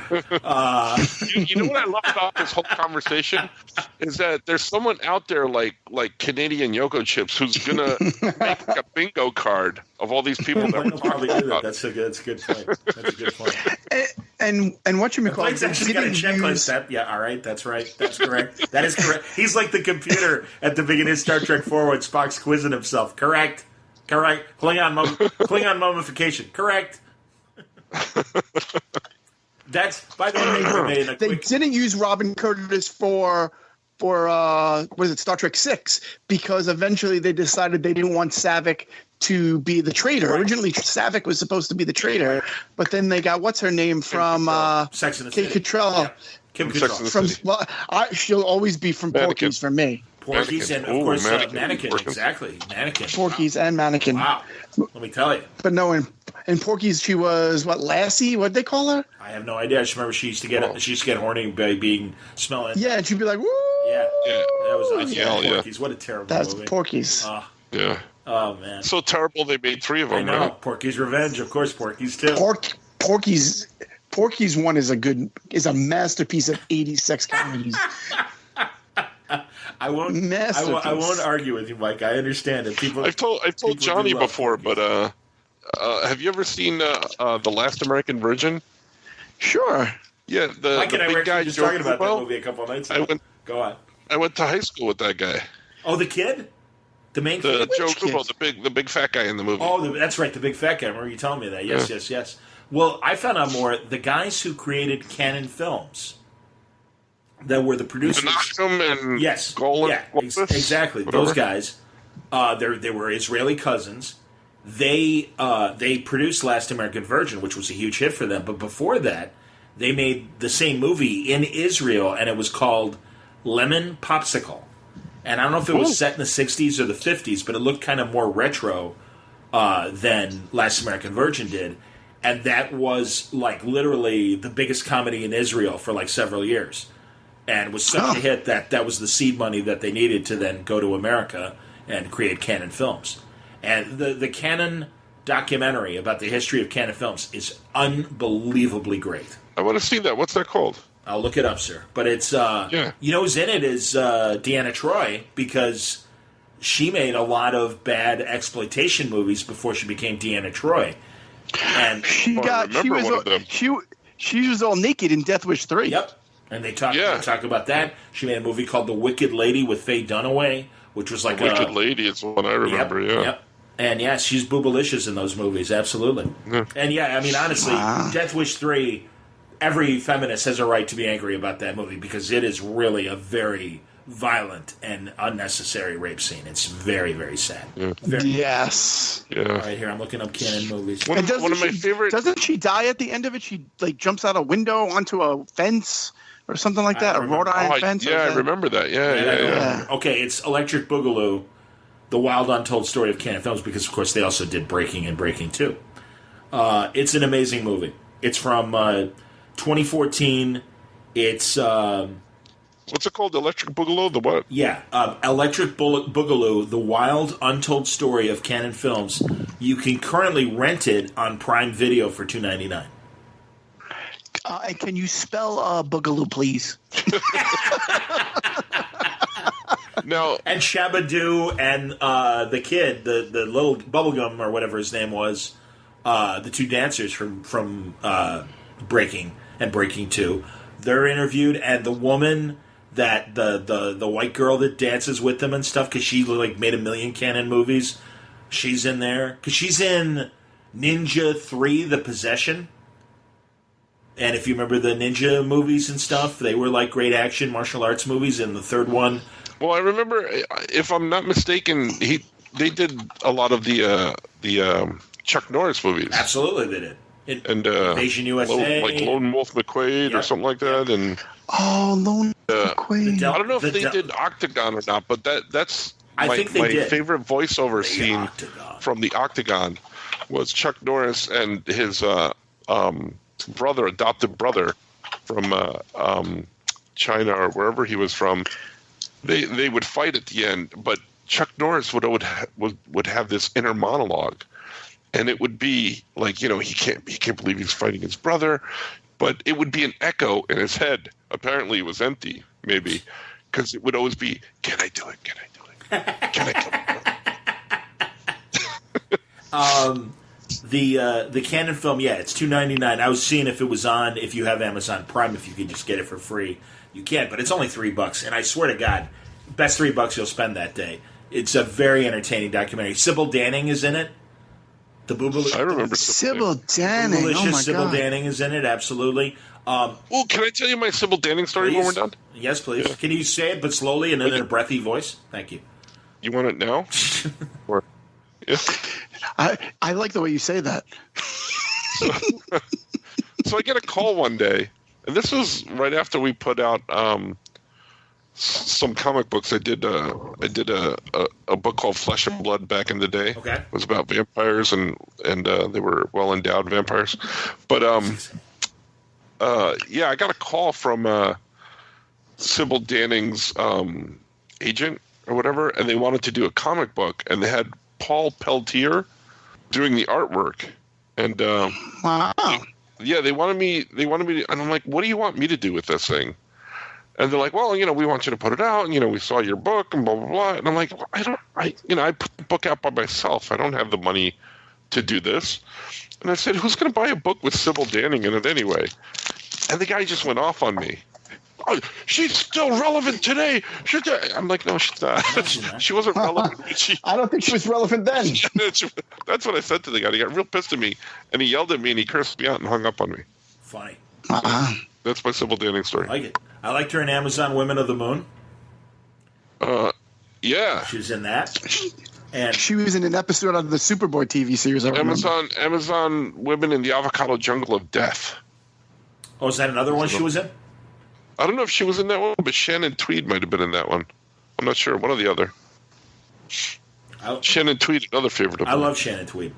You know what I love about this whole conversation is that there's someone out there like Canadian Yoko Chips who's going to make a bingo card of all these people that we're talking about. That's a good point. That's a good point. And what you call Blake's actually got a checklist. Yeah, all right, that's right. That's correct. That is correct. He's like the computer at the beginning of Star Trek 4 when Spock's quizzing himself. Correct. Klingon mummification. Correct. That's, by the way, they didn't use Robin Curtis for was it Star Trek 6 because eventually they decided they didn't want Savick to be the traitor. Right. Originally, Savick was supposed to be the traitor, but then they got what's her name from Sex and the Kate City. Cottrell. Yeah. Kim Sex and Cattrall. the From City. well, she'll always be from Mannequin. Porky's for me. Porky's and, of Ooh, course, Mannequin. Mannequin. Porky's. Exactly. Mannequin. Porky's and Mannequin. Wow. Let me tell you. But no, in Porky's, she was what, Lassie? What'd they call her? I have no idea. I just remember she used to get horny by being smelling. Yeah, and she'd be like, "Woo!" Yeah. Yeah. That was awesome. Yeah, yeah. Porky's. What a terrible That's movie. Porky's. Yeah. Oh, man. So terrible they made 3 of I them. know. Right? Porky's Revenge. Of course, Porky's too. Porky's one is a masterpiece of 80s sex comedies. I won't argue with you, Mike. I understand it. I've told Johnny before, but have you ever seen The Last American Virgin? Sure. Yeah, Mike the and I big were guy. just talking about that Well, movie a couple of nights ago. Go on. I went to high school with that guy. Oh, the kid? The main The kid? Joe Which Kubo, kid? the big fat guy in the movie. Oh, that's right, the big fat guy. I remember you telling me that. Yes. Well, I found out more. The guys who created Canon Films, that were the producers. Menachem and Yes. Golan. Yeah, exactly. Whatever. Those guys, they were Israeli cousins. They produced Last American Virgin, which was a huge hit for them. But before that, they made the same movie in Israel, and it was called Lemon Popsicle. And I don't know if it was set in the 60s or the 50s, but it looked kind of more retro than Last American Virgin did. And that was, like, literally the biggest comedy in Israel for, like, several years. And was such a hit that was the seed money that they needed to then go to America and create Canon Films. And the Canon documentary about the history of Canon Films is unbelievably great. I want to see that. What's that called? I'll look it up, sir. But it's, you know who's in it is Deanna Troi, because she made a lot of bad exploitation movies before she became Deanna Troi. And She was all naked in Death Wish 3. Yep. And they talk about that. She made a movie called The Wicked Lady with Faye Dunaway, which was like Wicked Lady. It's one I remember. Yep. And yeah, she's boobalicious in those movies, absolutely. Yeah. And yeah, I mean, honestly, Death Wish 3, every feminist has a right to be angry about that movie because it is really a very violent and unnecessary rape scene. It's very, very sad. Yeah. Yes. Yeah. All right, here, I'm looking up Canon movies. One of my favorite. Doesn't she die at the end of it? She like jumps out a window onto a fence or something like that, a wrought iron fence. Yeah, I remember that. Yeah. Okay, it's Electric Boogaloo, The Wild Untold Story of Canon Films, because, of course, they also did Breaking and Breaking 2. It's an amazing movie. It's from 2014. It's... What's it called? Electric Boogaloo? The what? Yeah, Electric Boogaloo, The Wild Untold Story of Canon Films. You can currently rent it on Prime Video for $2.99. And can you spell Boogaloo, please? Now, and Shabba-Doo and the kid, the little bubblegum or whatever his name was, the two dancers from Breaking and Breaking 2, they're interviewed, and the woman that the white girl that dances with them and stuff, because she like made 1 million Canon movies, she's in there because she's in Ninja 3: The Possession. And if you remember the ninja movies and stuff, they were like great action martial arts movies. And the third one, well, I remember, if I'm not mistaken, they did a lot of the Chuck Norris movies. Absolutely, they did. And Invasion USA, like Lone Wolf McQuade or something like that. And Lone McQuade. I don't know if they did Octagon or not, but that's my favorite voiceover scene from the Octagon was Chuck Norris and his adopted brother from China or wherever he was from. They would fight at the end, but Chuck Norris would have this inner monologue, and it would be like, he can't believe he's fighting his brother, but it would be an echo in his head. Apparently, it was empty, maybe, because it would always be, "Can I do it? Can I do it? Can I do it?" The Canon film, it's $2.99. I was seeing if it was on, if you have Amazon Prime, if you could just get it for free. You can, but it's only $3, and I swear to God, best $3 you'll spend that day. It's a very entertaining documentary. Sybil Danning is in it. The Boobaloo. I remember Sybil Danning. Oh my Sybil God. Danning is in it. Absolutely. Well, can I tell you my Sybil Danning story when we're done? Yes, please. Yeah. Can you say it, but slowly and in a breathy voice? Thank you. You want it now? Or, yeah. I like the way you say that. So I get a call one day, and this was right after we put out some comic books. I did a book called Flesh and Blood back in the day. Okay. It was about vampires, and they were well endowed vampires. But I got a call from Sybil Danning's agent or whatever, and they wanted to do a comic book, and they had Paul Peltier doing the artwork, and Wow. yeah, they wanted me to, and I'm like, what do you want me to do with this thing? And they're like, well, we want you to put it out, and we saw your book and blah blah blah. And I'm like, well, I put the book out by myself. I don't have the money to do this. And I said, who's going to buy a book with Sybil Danning in it anyway? And the guy just went off on me. Oh, she's still relevant today. I'm like, no, she's not. She wasn't relevant. I don't think she was relevant then. That's what I said to the guy. He got real pissed at me, and he yelled at me, and he cursed me out and hung up on me. Funny. That's my Sybil Danning story. I like it. I liked her in Amazon Women of the Moon. Yeah. She was in that. And she was in an episode of the Superboy TV series. Amazon Women in the Avocado Jungle of Death. Oh, is that another one she was in? I don't know if she was in that one, but Shannon Tweed might have been in that one. I'm not sure. One or the other. Shannon Tweed, another favorite of mine. I love Shannon Tweed.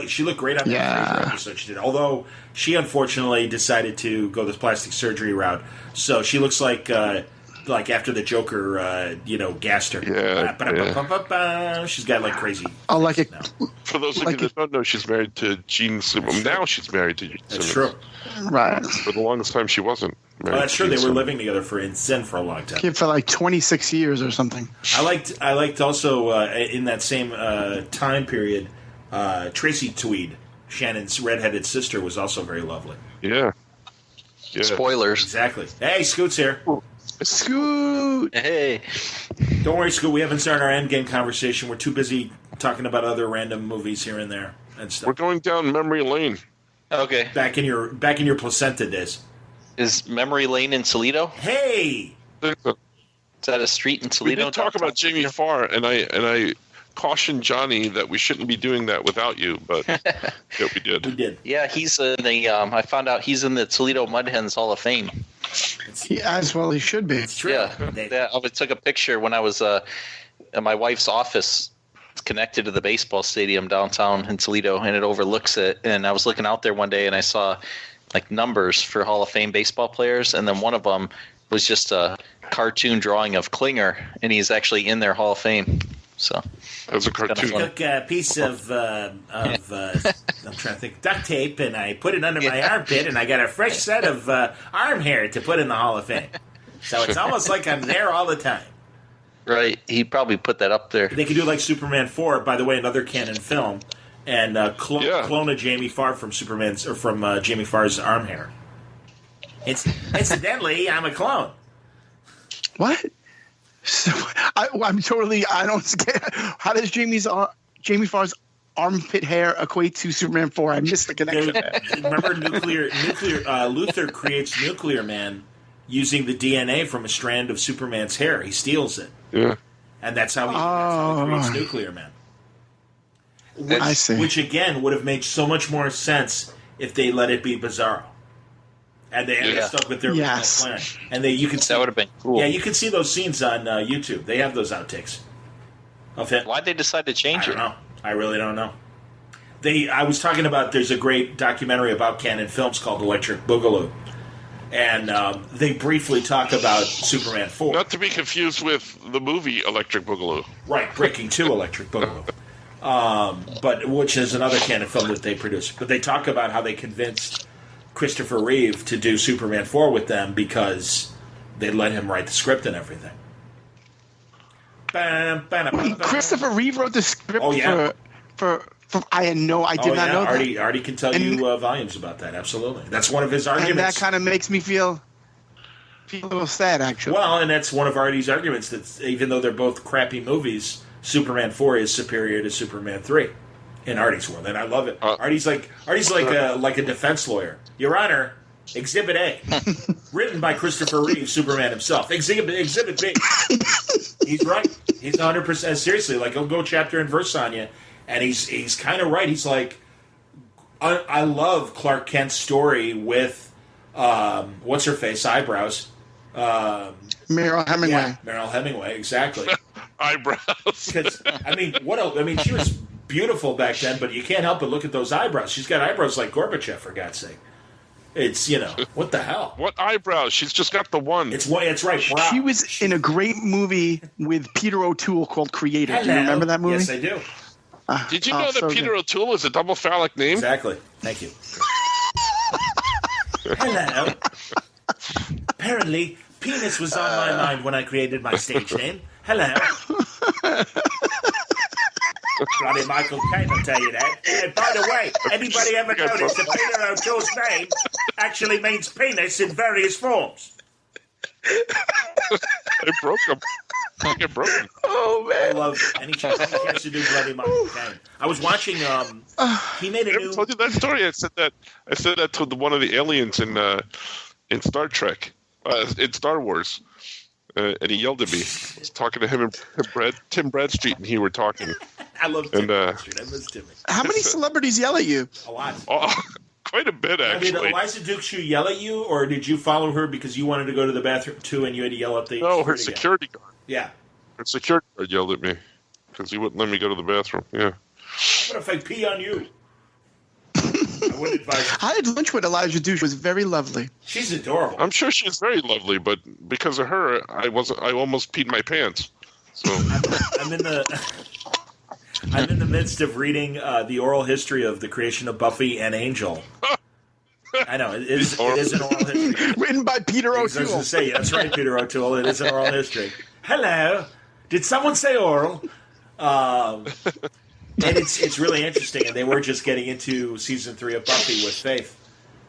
She looked great on that Frasier episode she did. Although she unfortunately decided to go this plastic surgery route, so she looks like after the Joker, gassed her. Yeah. She's got crazy. I like it. Now. For those of you that don't know, she's married to Gene Simmons. Now she's married to Gene Simmons. That's true. Right. For the longest time, she wasn't. Well, that's true. They were living together in sin for a long time. Yeah, for like 26 years or something. I liked also in that same time period, Tracy Tweed, Shannon's redheaded sister, was also very lovely. Yeah. Spoilers. Exactly. Hey, Scoot's here. Scoot. Hey. Don't worry, Scoot. We haven't started our endgame conversation. We're too busy talking about other random movies here and there and stuff. We're going down memory lane. Okay. Back in your placenta days. Is Memory Lane in Toledo? Hey. Is that a street in Toledo? We did talk about Jamie Farr, and I cautioned Johnny that we shouldn't be doing that without you, but yeah, we did. We did. Yeah, he's in the. I found out he's in the Toledo Mud Hens Hall of Fame. As well, he should be. It's true. Yeah, I took a picture when I was at my wife's office. It's connected to the baseball stadium downtown in Toledo, and it overlooks it. And I was looking out there one day, and I saw like numbers for Hall of Fame baseball players, and then one of them was just a cartoon drawing of Klinger, and he's actually in their Hall of Fame. So as a cartoon, I took a piece of I'm trying to think, duct tape, and I put it under my armpit, and I got a fresh set of arm hair to put in the Hall of Fame. So it's almost like I'm there all the time. Right, he probably put that up there. They could do like Superman 4, by the way, another canon film, and clone a Jamie Farr from Jamie Farr's arm hair. Incidentally, I'm a clone. What? So I don't get. How does Jamie Farr's armpit hair equate to Superman 4? I missed the connection. Remember, Luthor creates Nuclear Man using the DNA from a strand of Superman's hair. He steals it. Yeah. And that's how he creates Nuclear Man. I see. Which, again, would have made so much more sense if they let it be Bizarro. And they had stuck with their original plan. And that would have been cool. Yeah, you can see those scenes on YouTube. They have those outtakes. Why'd they decide to change it? I don't know. I really don't know. I was talking about, there's a great documentary about canon films called Electric Boogaloo. And they briefly talk about Superman 4. Not to be confused with the movie Electric Boogaloo. Right, Breaking 2 Electric Boogaloo. But which is another canon film that they produced. But they talk about how they convinced Christopher Reeve to do Superman 4 with them because they let him write the script and everything. Christopher Reeve wrote the script for I did not know that. Artie can tell you volumes about that. Absolutely. That's one of his arguments. And that kind of makes me feel a little sad, actually. Well, and that's one of Artie's arguments, that even though they're both crappy movies, Superman 4 is superior to Superman 3 in Artie's world, and I love it. Artie's like a defense lawyer. Your Honor, Exhibit A, written by Christopher Reeve, Superman himself. Exhibit B. He's right. He's 100% seriously. Like, he'll go chapter and verse on you, And he's kind of right. He's like, I love Clark Kent's story with what's her face eyebrows. Meryl Hemingway. Yeah, Meryl Hemingway, exactly. Eyebrows. Because she was beautiful back then, but you can't help but look at those eyebrows. She's got eyebrows like Gorbachev, for God's sake. It's what the hell? What eyebrows? She's just got the one. It's right. Brow. She was in a great movie with Peter O'Toole called Creator. Hello. Do you remember that movie? Yes, I do. Did you know that Peter O'Toole is a double phallic name? Exactly. Thank you. Hello. Apparently, penis was on my mind when I created my stage name. Hello. Bloody Michael Caine will tell you that. And by the way, anybody ever noticed that Peter O'Toole's name actually means penis in various forms? I broke him. I get broken. Oh, man. I love any chance to do Bloody Michael Caine. I was watching. He made a new. I told you that story. I said that to one of the aliens in Star Trek, in Star Wars, and he yelled at me. I was talking to him and Tim Bradstreet, and he were talking. I love Tim Bradstreet. I miss Timmy. How many celebrities yell at you? A lot. Oh, quite a bit, actually. I mean, Eliza Dushku yell at you, or did you follow her because you wanted to go to the bathroom too, and you had to yell at the? No, her security guard. Yeah. Her security guard yelled at me because he wouldn't let me go to the bathroom. Yeah. What if I pee on you? I wouldn't advise you. I had lunch with Elijah Dushku. It was very lovely. She's adorable. I'm sure she's very lovely, but because of her, I almost peed my pants. So I'm in the midst of reading the oral history of the creation of Buffy and Angel. I know it is an oral history Written by Peter I was O'Toole. going to say that's right, Peter O'Toole. It is an oral history. Hello, did someone say oral? And it's really interesting. And they were just getting into season 3 of Buffy with Faith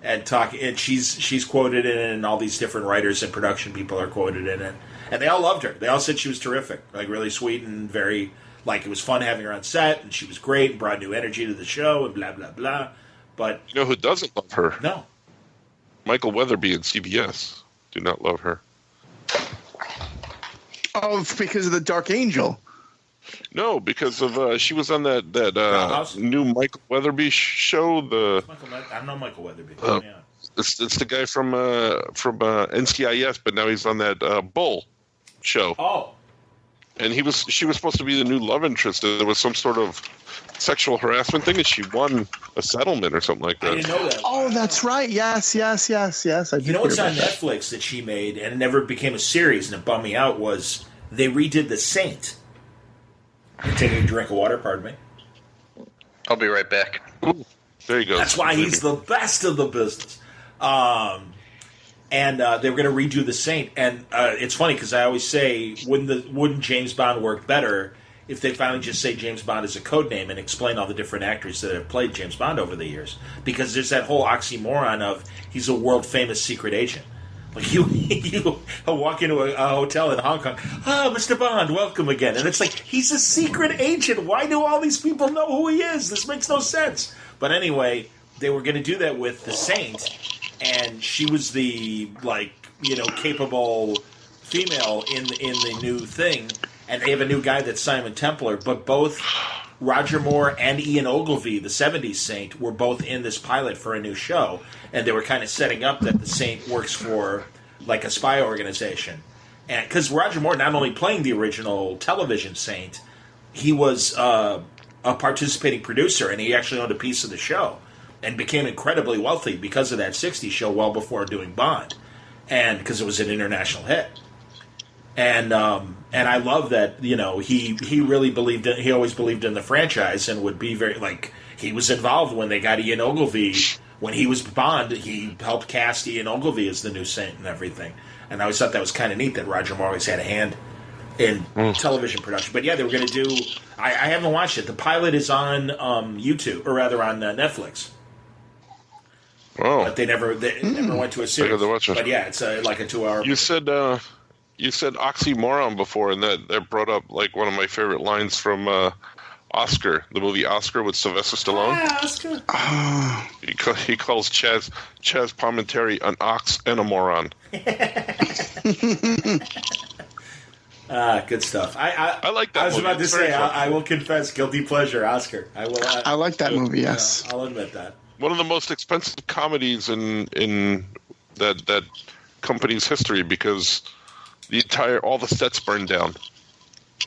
and talking. And she's quoted in it, and all these different writers and production people are quoted in it. And they all loved her. They all said she was terrific, like really sweet and very. Like, it was fun having her on set, and she was great and brought new energy to the show, and blah, blah, blah. But... You know who doesn't love her? No. Michael Weatherby and CBS do not love her. Oh, because of the Dark Angel. No, because of she was on that new Michael Weatherby show. I don't know Michael Weatherby. It's the guy from NCIS, but now he's on that Bull show. Oh. And she was supposed to be the new love interest. There was some sort of sexual harassment thing, and she won a settlement or something like that. I didn't know that. Oh, that's right. Yes. I You know what's on Netflix that she made, and it never became a series, and it bummed me out, was they redid The Saint. I'm taking a drink of water, pardon me. I'll be right back. Ooh, there you go. That's why he's the best of the business. And they were going to redo The Saint. And it's funny because I always say, wouldn't James Bond work better if they finally just say James Bond is a code name and explain all the different actors that have played James Bond over the years? Because there's that whole oxymoron of he's a world-famous secret agent. Like, he'll walk into a hotel in Hong Kong, Mr. Bond, welcome again. And it's like, he's a secret agent. Why do all these people know who he is? This makes no sense. But anyway, they were going to do that with The Saint. And she was the capable female in the new thing, and they have a new guy that's Simon Templar. But both Roger Moore and Ian Ogilvy, the '70s Saint, were both in this pilot for a new show, and they were kind of setting up that the Saint works for like a spy organization, and because Roger Moore not only playing the original television Saint, he was a participating producer, and he actually owned a piece of the show. And became incredibly wealthy because of that '60s show, well before doing Bond, and because it was an international hit. And I love that he really believed in, he always believed in the franchise and would be very he was involved when they got Ian Ogilvy when he was Bond. He helped cast Ian Ogilvy as the new Saint and everything. And I always thought that was kind of neat that Roger Moore always had a hand in television production. But yeah, they were going to do. I haven't watched it. The pilot is on YouTube, or rather on Netflix. Oh. But they never went to a series. But yeah, it's like a 2-hour. You said oxymoron before, and that brought up like one of my favorite lines from Oscar, the movie Oscar with Sylvester Stallone. Hi, Oscar. He calls Chaz Palminteri an ox and a moron. Good stuff. I like that. I was movie. about to say I will confess guilty pleasure, Oscar. I will. I like that movie. Yes, I'll admit that. One of the most expensive comedies in that company's history because all the sets burned down.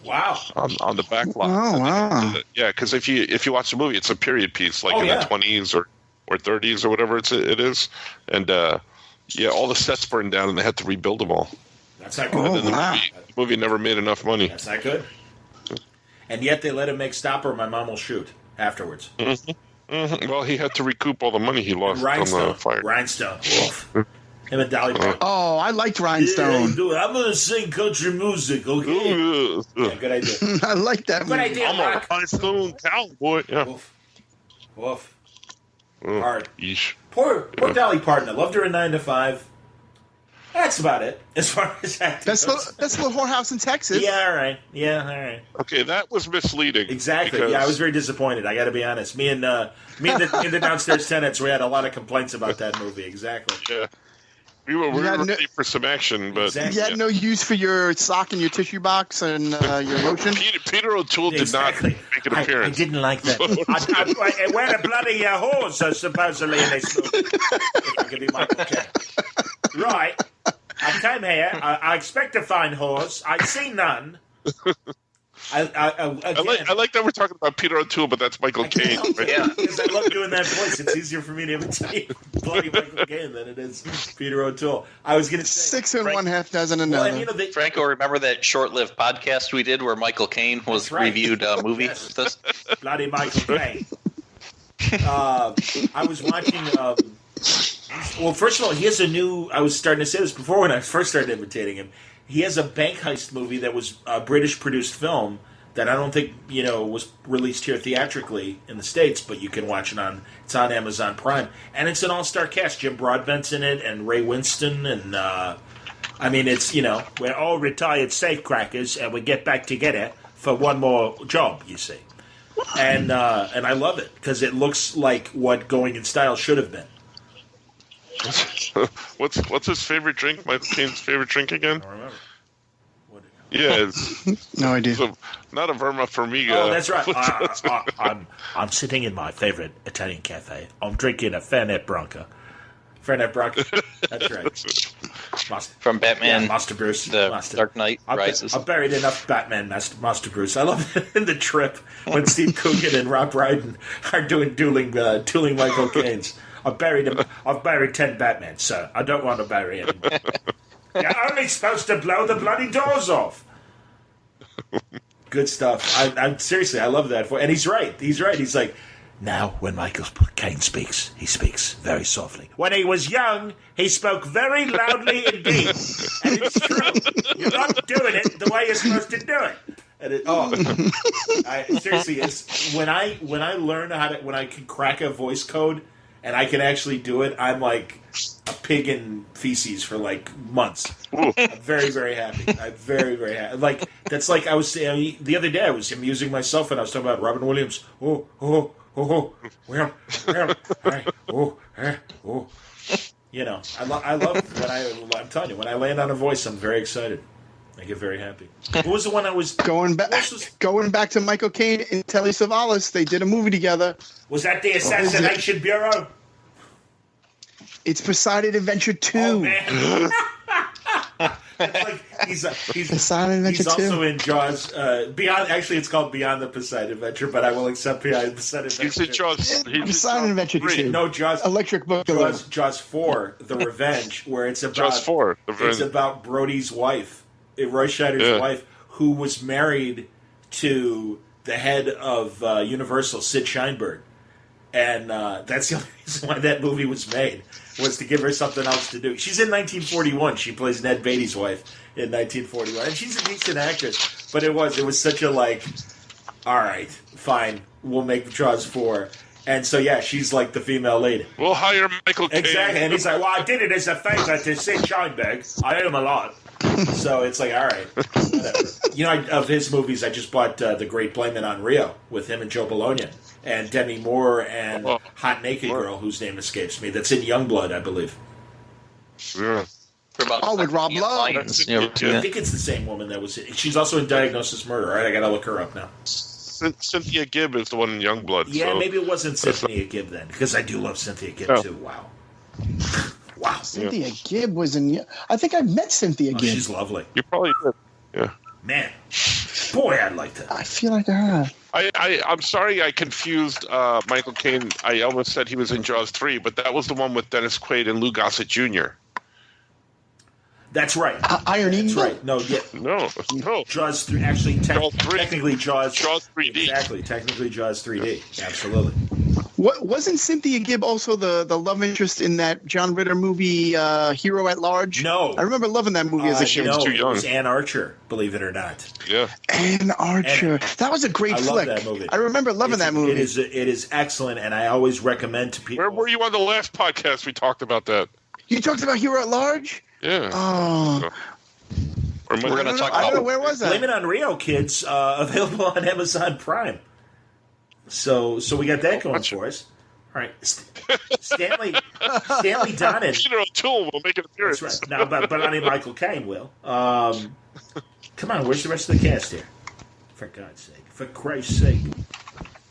Wow. On the back lot. Oh wow. Yeah, because if you watch the movie, it's a period piece, like in the 20s or 30s or whatever it is, and all the sets burned down and they had to rebuild them all. That's not good. The movie never made enough money. That's not good. And yet they let him make Stop or My Mom Will Shoot afterwards. Mm-hmm. Mm-hmm. Well, he had to recoup all the money he lost on the fire. Rhinestone. Wolf. Him and Dolly Parton. Oh, I liked Rhinestone. Yeah, I'm going to sing country music, okay? Yeah, good idea. I like that movie. Good idea, I'm a Rhinestone cowboy. Yeah. Woof. Hard. Yeesh. Poor Dolly Parton. I loved her in 9 to 5. That's about it as far as acting That's goes. the whorehouse in Texas. Yeah, all right. Okay, that was misleading. Exactly. Yeah, I was very disappointed. I got to be honest. Me and the downstairs tenants, we had a lot of complaints about that movie. Exactly. Yeah. We were ready for some action, but You had no use for your sock and your tissue box and your lotion. Peter O'Toole did not make an appearance. I didn't like that. I wear a bloody horse, supposedly, in this movie. If I could be Michael Caine. Right. I came here. I expect to find horse. I see none. I like that we're talking about Peter O'Toole, but that's Michael Caine. Yeah, because I love doing that voice. It's easier for me to imitate bloody Michael Caine than it is Peter O'Toole. I was going to say 6 and 1/2 dozen another. Well, Franco, remember that short-lived podcast we did where Michael Caine was reviewed a movie with us? Bloody Michael Caine. I was watching. Well, first of all, he has a new. I was starting to say this before when I first started imitating him. He has a bank heist movie that was a British-produced film that I don't think was released here theatrically in the States, but you can watch it It's on Amazon Prime, and it's an all-star cast. Jim Broadbent's in it, and Ray Winston, and it's we're all retired safecrackers, and we get back together for one more job. You see, and I love it because it looks like what Going in Style should have been. What's his favorite drink? Michael Caine's favorite drink again? I don't remember. Yeah, it's no idea. Not a Verma Formiga. Oh, that's right. I'm sitting in my favorite Italian cafe. I'm drinking a Fernet Branca. Fernet Branca. That's right. From Batman, Master Bruce. Dark Knight Rises. I buried enough Batman, Master Bruce. I love it in The Trip when Steve Coogan and Rob Brydon are doing dueling Michael Caine's. I've buried 10 Batman, sir. I don't want to bury him. You're only supposed to blow the bloody doors off. Good stuff. I'm seriously, I love that. And he's right. He's like, now when Michael Caine speaks, he speaks very softly. When he was young, he spoke very loudly indeed. And it's true. You're not doing it the way you're supposed to do it. And seriously, it's when I learn when I can crack a voice code and I can actually do it, I'm like a pig in feces for like months. I'm very, very happy. I'm very, very happy. Like that's like I was saying the other day. I was amusing myself and I was talking about Robin Williams. I love when I'm telling you, when I land on a voice, I'm very excited. I get very happy. What was the one I was going back to Michael Caine and Telly Savalas? They did a movie together. Was that the Assassination Bureau? It's Poseidon Adventure 2. Oh, man. Like he's also in Jaws. Beyond, actually, it's called Beyond the Poseidon Adventure, but I will accept Beyond the Poseidon Adventure. He's in Jaws. Poseidon Adventure 2. No, Jaws. Electric Boogaloo. Jaws 4, The Revenge, where it's about Jaws 4. It's about Brody's wife, Roy Scheider's wife, who was married to the head of Universal, Sid Sheinberg, and that's the only reason why that movie was made. Was to give her something else to do. She's in 1941. She plays Ned Beatty's wife in 1941, and she's a decent actress. But it was such a like, all right, fine, we'll make Jaws 4, and so yeah, she's like the female lead. We'll hire Michael Caine. Exactly, and he's like, well, I did it as a favor to Sid Sheinberg. I owe him a lot. So it's like, all right, whatever. Of his movies, I just bought The Great Blame It on Rio with him and Joe Bologna. And Demi Moore and Hot Naked Girl, whose name escapes me. That's in Youngblood, I believe. Yeah. with Rob Lowe. I think it's the same woman that was. She's also in Diagnosis Murder. All right, I gotta look her up now. Cynthia Gibb is the one in Youngblood. Yeah, maybe it wasn't Cynthia Gibb then, because I do love Cynthia Gibb too. Wow. Wow. Cynthia Gibb was in. I think I met Cynthia Gibb. She's lovely. You probably did. Yeah. Man, boy, I'd like to. I feel like I have. I'm sorry I confused Michael Caine. I almost said he was in Jaws 3, but that was the one with Dennis Quaid and Lou Gossett Jr. That's right. Iron Eagle? Right. No, yeah. No. Jaws 3. Actually, technically Jaws 3D. Exactly. Technically Jaws 3D. Absolutely. What wasn't Cynthia Gibb also the love interest in that John Ritter movie, Hero at Large? No. I remember loving that movie as a kid. was too young. It was Ann Archer, believe it or not. Yeah. Ann Archer. That was a great flick. I love that movie. I remember loving that movie. It is excellent, and I always recommend to people. Where were you on the last podcast we talked about that? You talked about Hero at Large? Yeah. Oh. We're going to talk I don't know, about... where was that? Blame It on Rio, kids. Available on Amazon Prime. So we got that going for us. All right. Stanley Donen. Peter O'Toole will make an appearance. That's right. No, but only Michael Caine will. Come on, where's the rest of the cast here? For God's sake. For Christ's sake.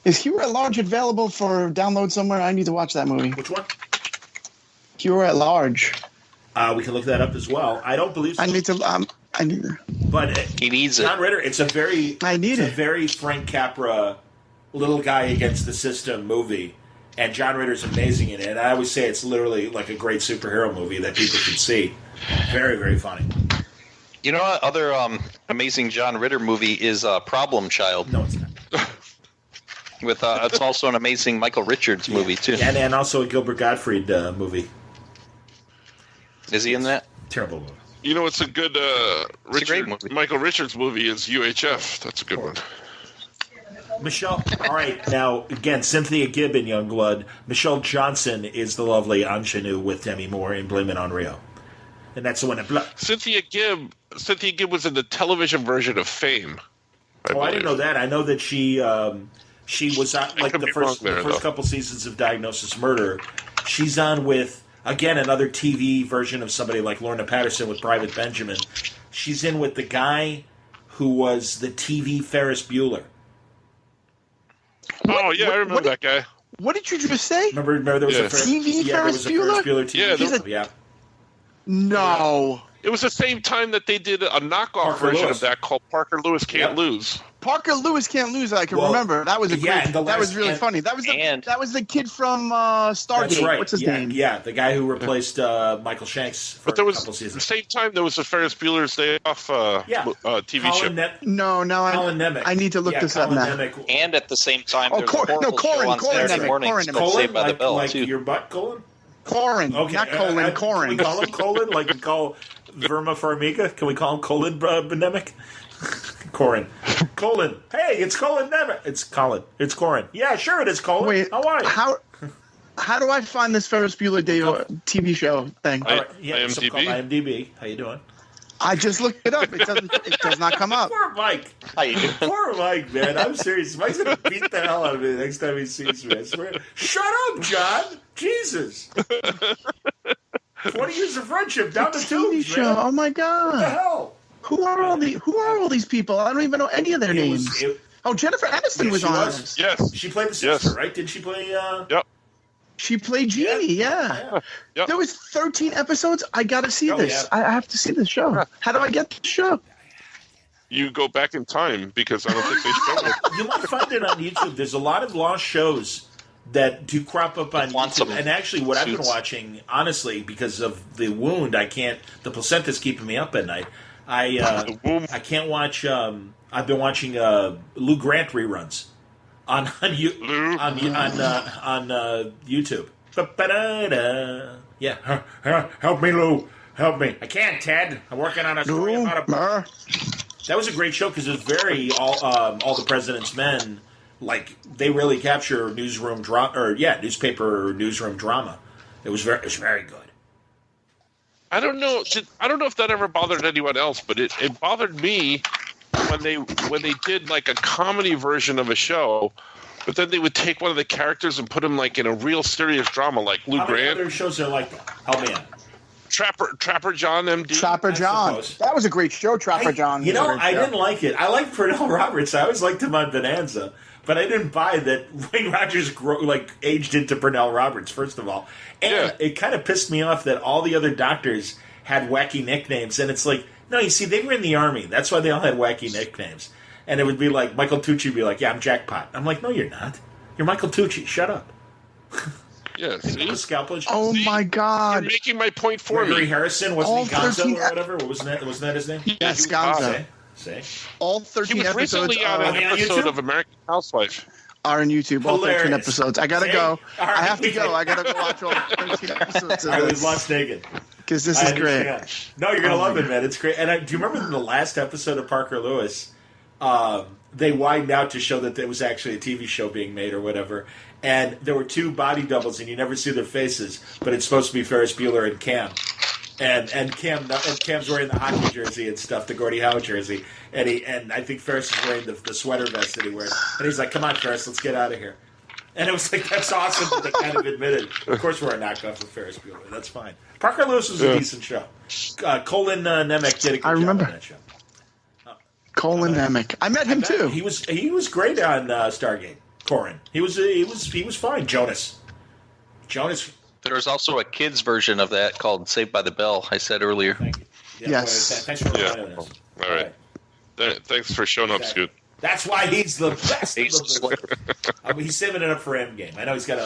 Is Hero at Large available for download somewhere? I need to watch that movie. Which one? Hero at Large. We can look that up as well. I don't believe so. I need to. But he needs John Ritter. It's a very. A very Frank Capra, little guy against the system movie, and John Ritter's amazing in it. And I always say it's literally like a great superhero movie that people should see. Very, very funny. You know what other amazing John Ritter movie is Problem Child? No, it's not. With it's also an amazing Michael Richards movie too. And also a Gilbert Gottfried movie. Is he in that? Terrible movie. You know, it's a good a great movie. Michael Richards movie is UHF. That's a good one. Michelle, all right, now, again, Cynthia Gibb in Youngblood. Michelle Johnson is the lovely ingenue with Demi Moore in Blame It on Rio. And that's the one that... Cynthia Gibb was in the television version of Fame. I didn't know that. I know that she was on, like, the first couple seasons of Diagnosis Murder. She's on with... Again, another TV version of somebody like Lorna Patterson with Private Benjamin. She's in with the guy who was the TV Ferris Bueller. I remember that guy. What did you just say? Remember there was a TV Ferris Bueller? TV show. No. It was the same time that they did a knockoff version of that called Parker Lewis Can't Lose. Parker Lewis Can't Lose. I can remember. That was that was really funny. That was the kid from Stargate. That's right. What's his name? Yeah, the guy who replaced Michael Shanks for a couple seasons. At the same time, there was a Ferris Bueller's Day Off TV show. Colin Nemec. I need to look this up now. And at the same time, there's Corin Nemec. Saved by the Bell, like too. your butt, Colin? Corin, okay. Not Colin, Corin. Can we call him Colin like we call Verma Farmiga? Can we call him Colin Nemec? Corin. Colin. Hey, it's Colin Nemec. It's Colin. It's Corin. Yeah, sure it is Colin. Wait, how are you? How do I find this Ferris Bueller Day TV show thing? IMDb. How you doing? I just looked it up. It does not come up. Poor Mike. How you doing? Poor Mike, man. I'm serious. Mike's going to beat the hell out of me the next time he sees me. I swear. Shut up, John. Jesus. 20 years of friendship down the tubes, show. Man. Oh, my God. What the hell? Who are all these people? I don't even know any of their names. Jennifer Aniston was on this. Yes. She played the sister, right? Did she play... Yep. She played Jeannie, yeah. Yep. There was 13 episodes. I got to see this. Yeah. I have to see this show. How do I get the show? You go back in time because I don't think they showed it. You might find it on YouTube. There's a lot of lost shows that do crop up on YouTube. And actually, what I've been watching, honestly, because of the wound, the placenta's keeping me up at night. I can't watch. I've been watching Lou Grant reruns on YouTube. Yeah, help me, Lou. Help me. I can't, Ted. I'm working on a story about a... That was a great show because it was very all the President's Men. Like, they really capture newsroom drama, newspaper newsroom drama. It was very good. I don't know if that ever bothered anyone else, but it bothered me when they did like a comedy version of a show, but then they would take one of the characters and put him like in a real serious drama, like Lou Grant. Other shows are like that. Help me out. Trapper John, MD. Trapper John. That was a great show, Trapper John. I didn't like it. I liked Pernell Roberts. I always liked him on Bonanza. But I didn't buy that Wayne Rogers aged into Pernell Roberts, first of all. And it kind of pissed me off that all the other doctors had wacky nicknames. And it's like, no, you see, they were in the Army. That's why they all had wacky nicknames. And it would be like, Michael Tucci would be like, yeah, I'm Jackpot. I'm like, no, you're not. You're Michael Tucci. Shut up. Yes. Oh, my God. You're making my point for Gregory me. Harrison, wasn't he Gonzo or whatever? Wasn't that his name? Yes, Gonzo. Say. All 13 episodes recently on an episode of American Housewife. Are on YouTube. All 13 episodes. I gotta go. Right. I have to go. I gotta go watch all 13 episodes of we've lost Negan. Because this is great. No, you're gonna love it, man. It's great. And do you remember in the last episode of Parker Lewis, they widened out to show that there was actually a TV show being made or whatever, and there were two body doubles, and you never see their faces, but it's supposed to be Ferris Bueller and Cam. And Cam's wearing the hockey jersey and stuff, the Gordie Howe jersey, and I think Ferris is wearing the sweater vest that he wears, and he's like, "Come on, Ferris, let's get out of here." And it was like, that's awesome that they kind of admitted. Of course, we're a knockoff of Ferris Bueller. That's fine. Parker Lewis was a decent show. Colin Nemec did a good job on that show. Colin Nemec, I met him too. He was great on Stargate. Corin, he was fine. Jonas. There's also a kids version of that called Saved by the Bell. I said earlier. Thank you. Yeah, yes. Thanks for reminding us. All right. Thanks for showing up, Scoot. That's why he's the best. He's saving it up for Endgame. I know he's got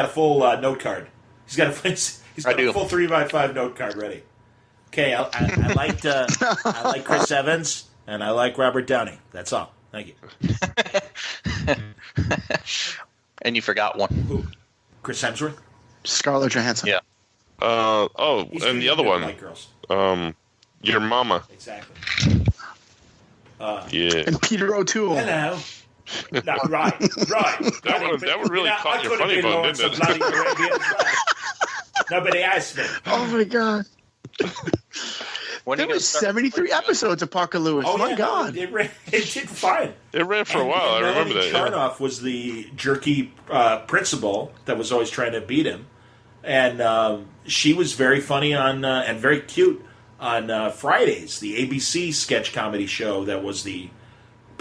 a full note card. He's got a full 3x5 note card ready. Okay, I like Chris Evans and I like Robert Downey. That's all. Thank you. And you forgot one. Who? Chris Hemsworth. Scarlett Johansson. Yeah. And the other one. Like girls. Your mama. Exactly. Yeah. And Peter O'Toole. Hello. No, right. That would really caught your funny bone, didn't it? Nobody asked me. Oh my God. There was 73 episodes of Parker Lewis. Oh my God. It did fine. It ran for a while. I remember that. Chernoff was the jerky principal that was always trying to beat him. And she was very funny on and very cute on Fridays, the ABC sketch comedy show that was the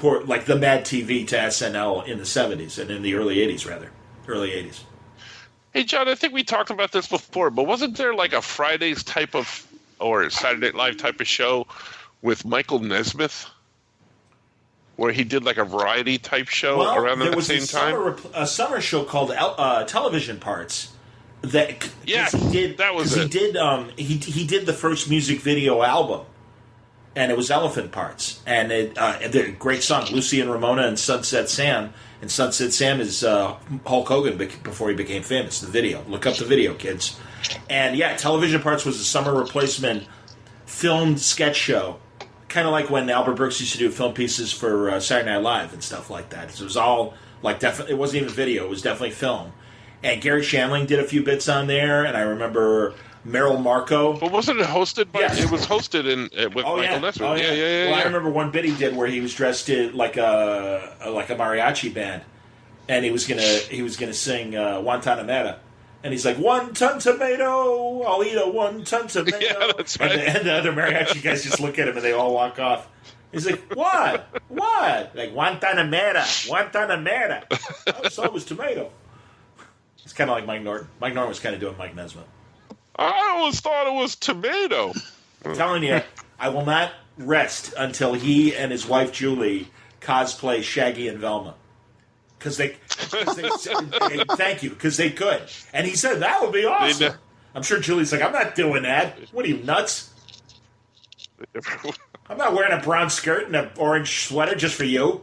Mad TV to SNL in the 70s and in the early 80s, rather. Early 80s. Hey, John, I think we talked about this before, but wasn't there like a Fridays type of, or Saturday Night Live type of show with Michael Nesmith? Where he did like a variety type show around the same time? A summer show called Television Parts. He did the first music video album, and it was Elephant Parts, and a great song, Lucy and Ramona and Sunset Sam. And Sunset Sam is Hulk Hogan before he became famous. The video, look up the video, kids. And Television Parts was a summer replacement filmed sketch show, kind of like when Albert Brooks used to do film pieces for Saturday Night Live and stuff like that. So it was all like it wasn't even video; it was definitely film. And Gary Shandling did a few bits on there, and I remember Merrill Marco. But wasn't it hosted by? Yes. It was hosted with Michael Nesmith. Oh, yeah. Well, I remember one bit he did where he was dressed in like a mariachi band, and he was gonna sing Guantanamera, and he's like 1 ton tomato, I'll eat a 1 ton tomato. Yeah, that's right. And the other mariachi guys just look at him and they all walk off. He's like, what? Like Guantanamera. Oh, so it was tomato. It's kind of like Mike Norton. Mike Norton was kind of doing Mike Nesmith. I always thought it was tomato. I'm telling you, I will not rest until he and his wife Julie cosplay Shaggy and Velma. Because they thank you, because they could. And he said, that would be awesome. I'm sure Julie's like, I'm not doing that. What are you, nuts? I'm not wearing a brown skirt and an orange sweater just for you.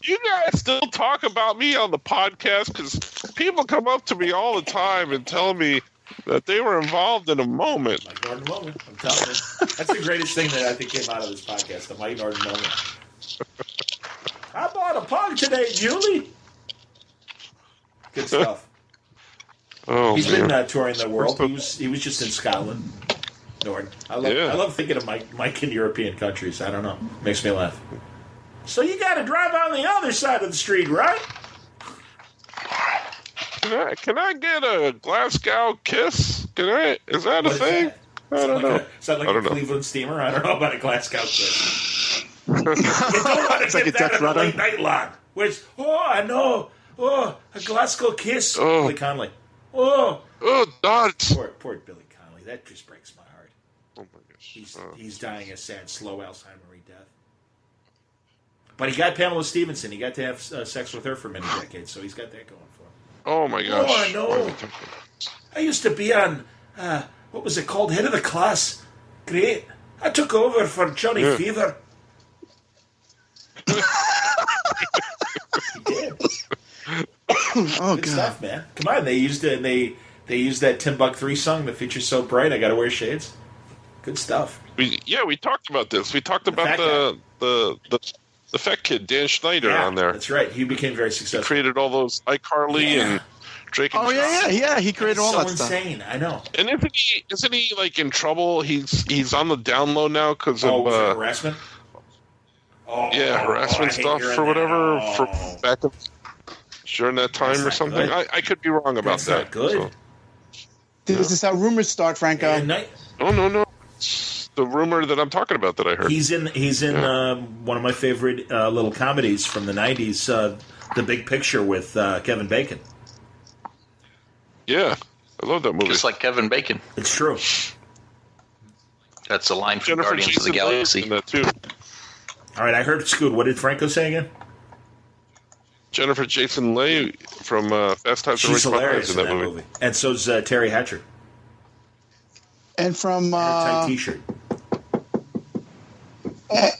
You guys still talk about me on the podcast because people come up to me all the time and tell me that they were involved in a moment. Mike Norton moment. I'm telling you. That's the greatest thing that I think came out of this podcast, the Mike Norton moment. I bought a pug today, Julie. Good stuff. Oh, He's been touring the world. He was just in Scotland. Norton. I love thinking of Mike in European countries. I don't know. Makes me laugh. So you got to drive on the other side of the street, right? Can I get a Glasgow kiss? Can I? Is that a thing? I don't know. Is that like a Cleveland steamer? I don't know about a Glasgow Cliff. You don't want to get that in a late night log. Which, I know. Oh, a Glasgow kiss. Billy Connolly. Darts. Poor Billy Connolly. That just breaks my heart. Oh my gosh. He's dying a sad, slow Alzheimer's death. But he got Pamela Stevenson. He got to have sex with her for many decades, so he's got that going for him. Oh my gosh. I know. I used to be on, what was it called? Head of the Class. Great. I took over for Johnny Fever. He did. Good stuff, man. Come on, they used it. They used that Timbuk3 song, "The Future's So Bright, I Gotta Wear Shades." Good stuff. We talked about this. We talked about the fat kid, Dan Schneider, on there. That's right. He became very successful. He created all those iCarly and Drake and Josh. Yeah. He created all that stuff. Insane. I know. And isn't he like in trouble? He's on the down low now because of harassment. Harassment stuff or whatever for back during that time or something. I could be wrong about that. Not good. So. This is how rumors start, Franco. No. It's the rumor that I'm talking about that I heard. He's in one of my favorite little comedies from the 90s, The Big Picture with Kevin Bacon. Yeah, I love that movie. Just like Kevin Bacon. It's true. That's a line from Guardians of the Galaxy. In that too. All right, I heard Scoot. What did Franco say again? Jennifer Jason Leigh from Fast Times at She's Ridgemont hilarious High in that movie. And so's Terry Hatcher. And from tight T-shirt.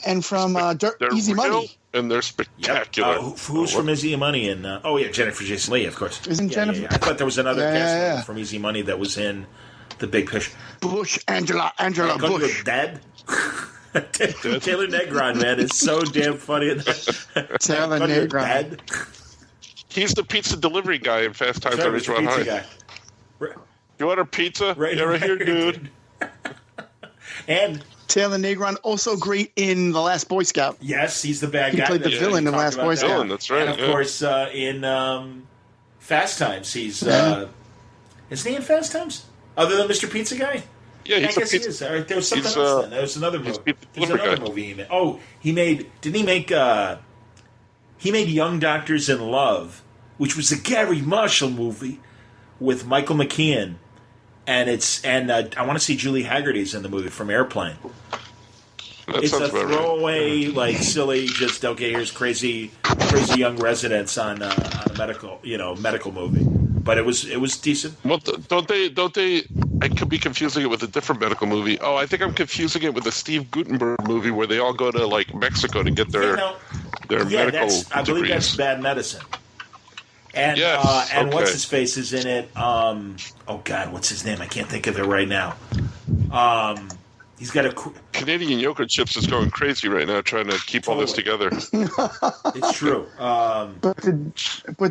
And from they're Easy real, Money. And they're spectacular. Who's from Easy Money? And Jennifer Jason Leigh, of course. Isn't Jennifer? Yeah. I thought there was another cast member from Easy Money that was in The Big Picture. Angela Bush. Dad. Taylor Negron, man, is so damn funny. Taylor Negron. He's the pizza delivery guy in Fast Times at Ridgemont High. You want a pizza? Right here, dude. And Taylor Negron, also great in The Last Boy Scout. Yes, he's the bad guy. He played the villain in The Last Boy Scout. Villain, that's right. And, of course, in Fast Times, he's... isn't he in Fast Times? Other than Mr. Pizza Guy? Yeah, I guess he is. There was something else then. There was another movie. There's another movie he made. Oh, he made... Didn't he make... he made Young Doctors in Love, which was a Gary Marshall movie with Michael McKean. And I want to see Julie Haggerty's in the movie from Airplane. It's a throwaway, silly, just here's crazy young residents on a medical movie. But it was decent. Well, don't they? I could be confusing it with a different medical movie. Oh, I think I'm confusing it with a Steve Guttenberg movie where they all go to Mexico to get their medical degrees. I believe that's Bad Medicine. And what's his face is in it? Oh God, what's his name? I can't think of it right now. He's got a Canadian Yogurt Chips is going crazy right now, trying to keep all this together. It's true. But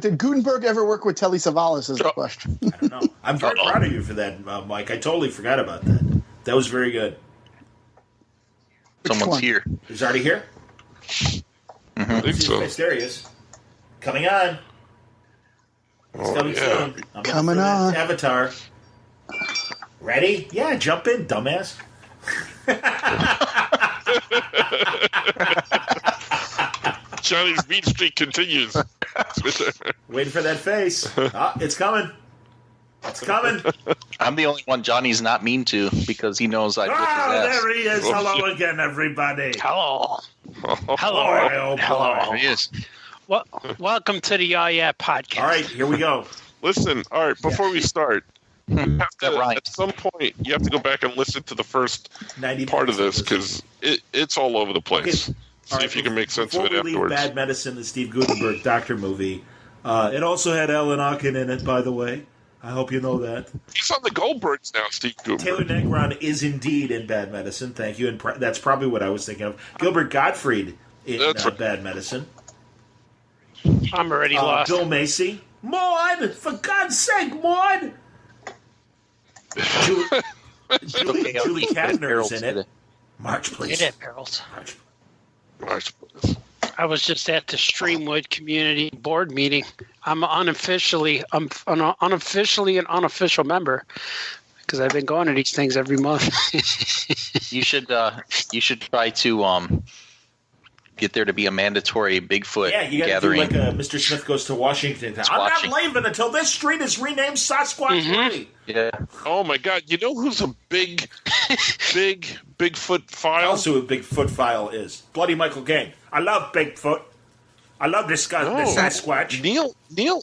did Gutenberg ever work with Telly Savalas? Is the question. I don't know. I'm very proud of you for that, Mike. I totally forgot about that. That was very good. Someone's here. Is Artie here? I think so. There he is. Coming on. It's coming soon. I'm coming on. Avatar. Ready? Yeah, jump in, dumbass. Johnny's mean streak continues. Waiting for that face. It's coming. It's coming. I'm the only one Johnny's not mean to because he knows I whip his ass. There he is. Hello again, everybody. Hello. Hello. There he is. Well, welcome to the Yeah podcast. All right, here we go. Listen, all right, before we start, at some point, you have to go back and listen to the first 90 part of this because it's all over the place. Okay. See if you can make sense of it afterwards. Before we leave Bad Medicine, the Steve Guttenberg doctor movie, it also had Alan Arkin in it, by the way. I hope you know that. He's on the Goldbergs now, Steve Guttenberg. Taylor Negron is indeed in Bad Medicine, thank you, and that's probably what I was thinking of. Gilbert Gottfried in Bad Medicine. I'm already lost. Bill Macy. Maud! For God's sake, Maud! Julie Kavner is in it. March, please. Get it, Harold. March, please. I was just at the Streamwood Community Board meeting. I'm unofficially an unofficial member. because I've been going to these things every month. You should try to get there to be a mandatory Bigfoot you got to gathering. do like a Mr. Smith Goes to Washington. I'm not leaving until this street is renamed Sasquatch Street. Yeah. Oh my God! You know who's a big Bigfoot file? Tell us who a Bigfoot file is. Bloody Michael Caine. I love Bigfoot. I love this guy, this Sasquatch. Neil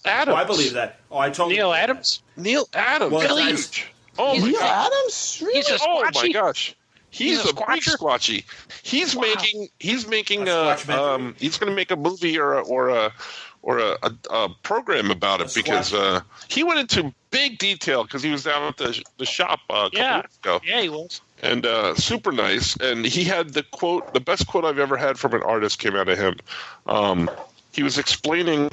Adams. Oh, I believe that. Oh, I told Neil you. Adams? Neil Adams. Well, Huge. Oh my Neil God. Adams? Really? He's a Oh squatchy? my gosh. He's a big squatcher? squatchy. He's making A squatchman. he's going to make a movie or a program about it because he went into big detail because he was down at the shop a couple weeks ago. Yeah, he was. And super nice. And he had the best quote I've ever had from an artist came out of him. He was explaining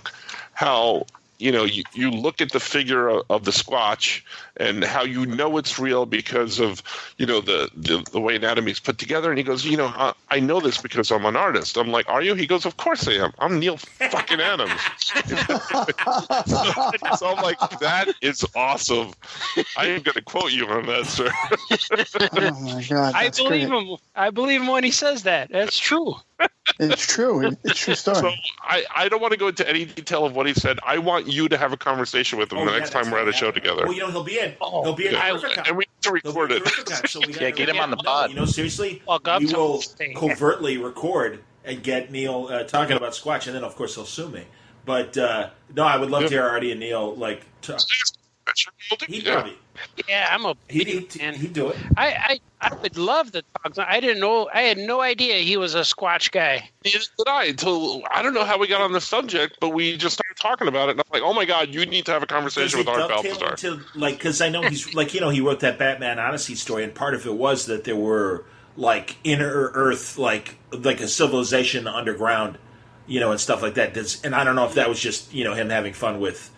how, you look at the figure of the Squatch and how it's real because of, the way anatomy is put together. And he goes, I know this because I'm an artist. I'm like, are you? He goes, of course I am. I'm Neil fucking Adams. So I'm like, that is awesome. I am going to quote you on that, sir. Oh my God! I That's believe great. him. I believe him when he says that. That's true. It's true. It's true story. So I don't want to go into any detail of what he said. I want you to have a conversation with him the next time we're at a show together. Well, he'll be in. He'll be in. And we need to record it. So we Get him on the pod. Seriously, Well, we will stay. covertly record and get Neil talking about Squatch, and then of course he'll sue me. But no, I would love to hear Artie and Neil talk. He'd probably. Yeah, I'm a He'd do it. I would love to talk to him. I didn't know. I had no idea he was a Squatch guy. Neither did I until I don't know how we got on the subject, but we just started talking about it. And I'm like, oh my God, you need to have a conversation with Art Balthazar. Because I know he's he wrote that Batman Odyssey story, and part of it was that there were inner Earth, like a civilization underground, and stuff like that. And I don't know if that was just him having fun with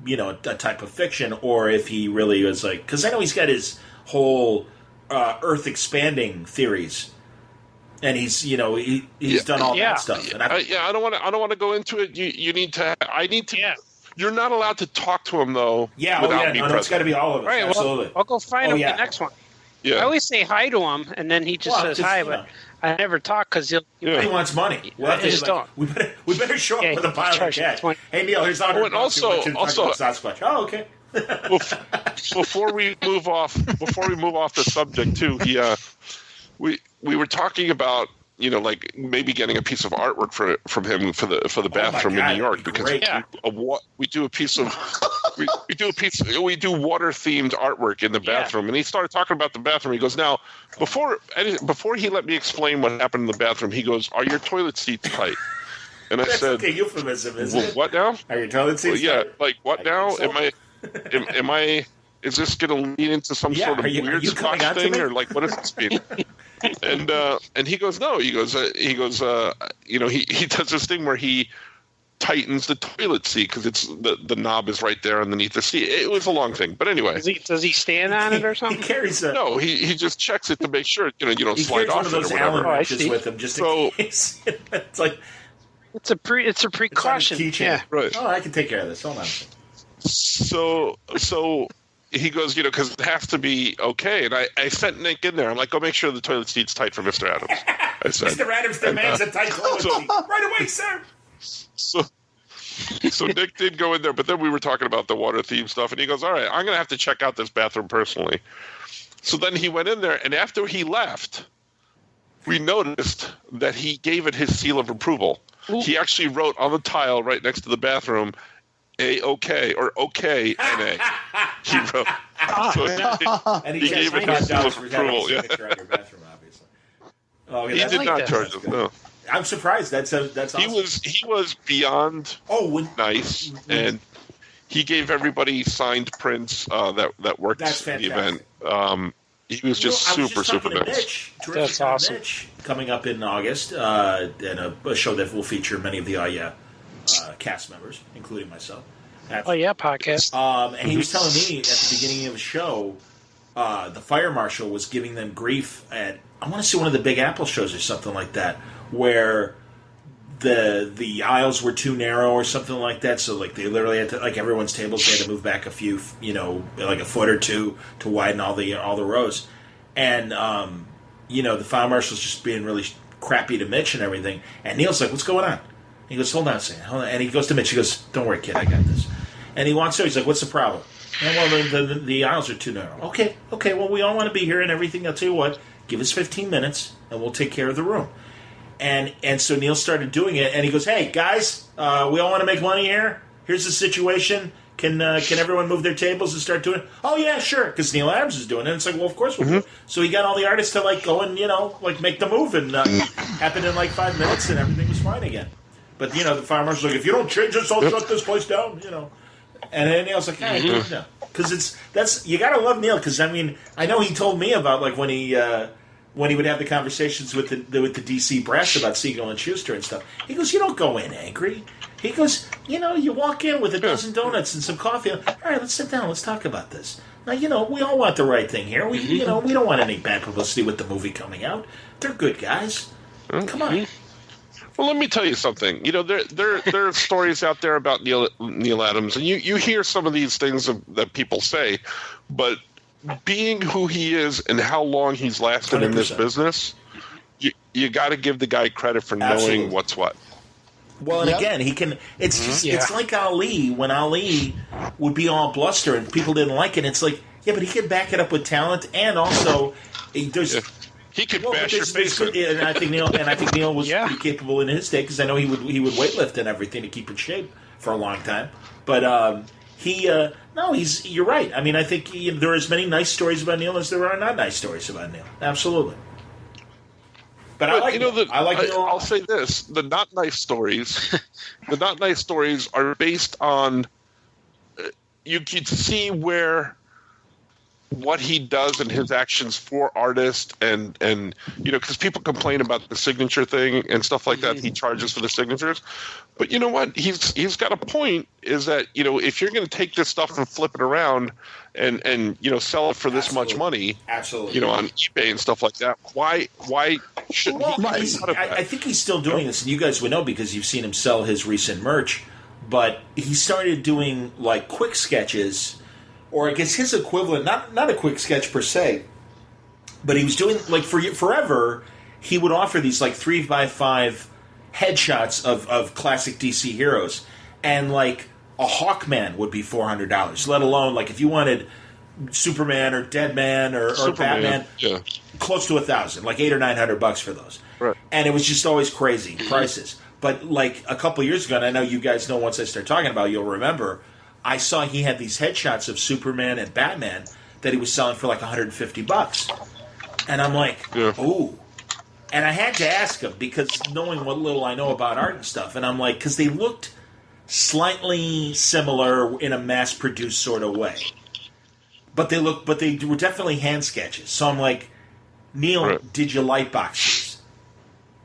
a type of fiction, or if he really was because I know he's got his whole Earth expanding theories, and he's done all that stuff. And I don't want to go into it. You need to. I need to. Yeah. You're not allowed to talk to him though. Without me present. It's got to be all of us. Right. Absolutely. Well, I'll go find him the next one. Yeah. I always say hi to him, and then he just says hi, but I never talk because he wants money. Well, we better show up with a pile of cash. Hey Neil, here's $100. And also, Sasquatch. Oh, okay. before we move off the subject too, we were talking about maybe getting a piece of artwork from him for the bathroom in New York because we do water themed artwork in the bathroom, and he started talking about the bathroom. He goes, now before he let me explain what happened in the bathroom, he goes, are your toilet seats tight? And I said, okay, euphemism, isn't it? What now? Are your toilet seats tight? Like what now? Am I? Is this going to lead into some sort of weird Scotch thing, or what does this mean? And he goes, no. He goes, he does this thing where he tightens the toilet seat because it's the knob is right there underneath the seat. It was a long thing, but anyway. Does he stand on it or something? He carries no. He just checks it to make sure you don't slide off it or whatever. Allen wrenches with him just in case. It's like it's a precaution. Yeah, right. Oh, I can take care of this. Hold on. So he goes, because it has to be okay. And I sent Nick in there. I'm like, go make sure the toilet seat's tight for Mr. Adams. I said, Mr. Adams demands a tight toilet seat. Right away, sir. So Nick did go in there, but then we were talking about the water theme stuff, and he goes, all right, I'm going to have to check out this bathroom personally. So then he went in there, and after he left, we noticed that he gave it his seal of approval. Ooh. He actually wrote on the tile right next to the bathroom, A-OK, or OK, N-A. He wrote. So and he gave it his seal of approval. Yeah. Bathroom, obviously. Oh, he did not charge us, no. I'm surprised. That's awesome. He was beyond nice, and he gave everybody signed prints that worked the event. He was just super nice. That's awesome. Mitch coming up in August, and a show that will feature many of the cast members, including myself. Podcast. And he was telling me at the beginning of the show, the fire marshal was giving them grief at, I want to say one of the Big Apple shows or something like that, where the aisles were too narrow or something like that. So like they literally had to, like everyone's tables, they had to move back a few, like a foot or two to widen all the rows. And the fire marshal's just being really crappy to Mitch and everything. And Neil's like, "What's going on?" He goes, "Hold on a second, hold on." And he goes to Mitch. He goes, "Don't worry, kid, I got this." And he wants to. He's like, "What's the problem?" And well, the aisles are too narrow. Okay. Well, we all want to be here and everything. I'll tell you what. Give us 15 minutes, and we'll take care of the room. And so Neil started doing it, and he goes, "Hey guys, we all want to make money here. Here's the situation. Can everyone move their tables and start doing it?" "Oh yeah, sure," because Neil Adams is doing it. And it's like, well, of course we'll do it. So he got all the artists to like go and make the move, and happened in like 5 minutes, and everything was fine again. But the fire marshal's like, "If you don't change this, I'll shut this place down." And then Neil's like, "Hey, no," because that's you gotta love Neil, because I mean I know he told me about like when he would have the conversations with the DC brass about Siegel and Schuster and stuff. He goes, "You don't go in angry." He goes, "You walk in with a dozen donuts and some coffee. All right, let's sit down. Let's talk about this. Now, we all want the right thing here. We don't want any bad publicity with the movie coming out. They're good guys. Come on." Well, let me tell you something. There are stories out there about Neil Adams, and you hear some of these things that people say, but being who he is and how long he's lasted 100%. in this business, you got to give the guy credit for knowing what's what. Well, and again, he can. It's just it's like Ali when Ali would be all bluster and people didn't like it. It's like, yeah, but he can back it up with talent, and also there's. Yeah. He could bash your face. And I think Neil was pretty capable in his day, because I know he would weightlift and everything to keep in shape for a long time. But you're right. I mean, I think there are as many nice stories about Neil as there are not nice stories about Neil. Absolutely. But I like Neil. I'll say this: the not nice stories, are based on. You could see what he does and his actions for artists, and because people complain about the signature thing and stuff like that. He charges for the signatures, but you know what? He's got a point. Is that if you're going to take this stuff and flip it around and sell it for this much money, absolutely, on eBay and stuff like that, why shouldn't he? I think he's still doing this, and you guys would know because you've seen him sell his recent merch. But he started doing like quick sketches. Or I guess his equivalent, not a quick sketch per se, but he was doing, like, forever, he would offer these, like, 3x5 headshots of classic DC heroes. And, like, a Hawkman would be $400, let alone, like, if you wanted Superman or Deadman or Batman, close to $1,000, like $800 or $900 for those. Right. And it was just always crazy prices. But, like, a couple years ago, and I know you guys know once I start talking about it, you'll remember, I saw he had these headshots of Superman and Batman that he was selling for like $150. And I'm like, ooh. And I had to ask him, because knowing what little I know about art and stuff, and I'm like, because they looked slightly similar in a mass-produced sort of way. But they were definitely hand sketches. So I'm like, Neil, did you light box these?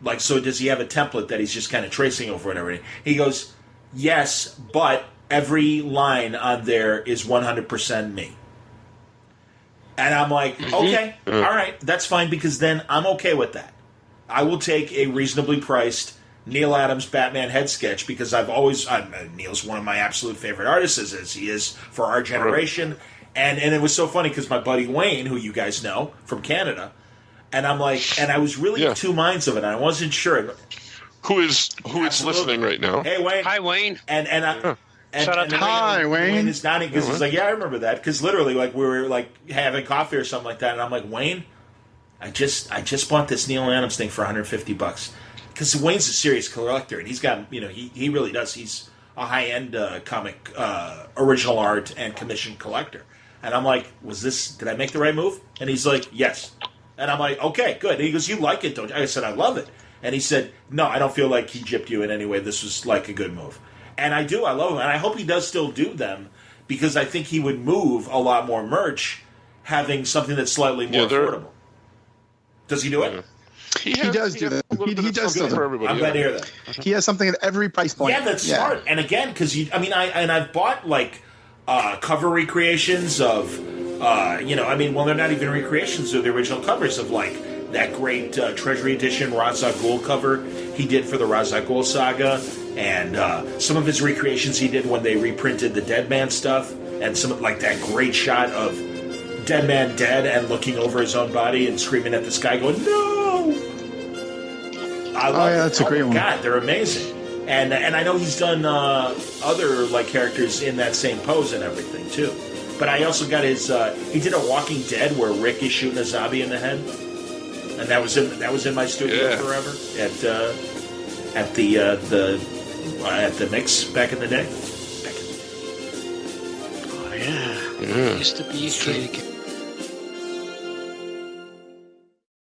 Like, so does he have a template that he's just kind of tracing over and everything? He goes, yes, but every line on there is 100% me. And I'm like, okay, all right, that's fine, because then I'm okay with that. I will take a reasonably priced Neil Adams Batman head sketch, because Neil's one of my absolute favorite artists, as he is for our generation. And it was so funny, because my buddy Wayne, who you guys know from Canada, and I'm like, and I was really of two minds of it, and I wasn't sure. Who is listening right now? Hey, Wayne. Hi, Wayne. Shout out to Hi, Wayne. Wayne is nodding because he's like, yeah, I remember that. Because literally, like, we were like having coffee or something like that, and I'm like, Wayne, I just bought this Neil Adams thing for $150. Because Wayne's a serious collector, and he's got, he really does. He's a high end comic original art and commission collector. And I'm like, did I make the right move? And he's like, yes. And I'm like, okay, good. And he goes, you like it, don't you? I said, I love it. And he said, no, I don't feel like he gypped you in any way. This was like a good move. And I do. I love him. And I hope he does still do them, because I think he would move a lot more merch having something that's slightly more affordable. Does he do it? He does do that. He does do for everybody. I'm glad to hear that. He has something at every price point. Yeah, that's smart. And again, because I've bought like cover recreations of, they're not even recreations; they're the original covers of like that great Treasury Edition Ra's al Ghul cover he did for the Ra's al Ghul saga, and some of his recreations he did when they reprinted the Dead Man stuff, and some like that great shot of Dead Man dead and looking over his own body and screaming at the sky, going "No!" I love that's a great one. God, they're amazing. And I know he's done other like characters in that same pose and everything too. But I also got his. He did a Walking Dead where Rick is shooting a zombie in the head, and that was in my studio forever at the Mix back in the day. Oh yeah, used to be.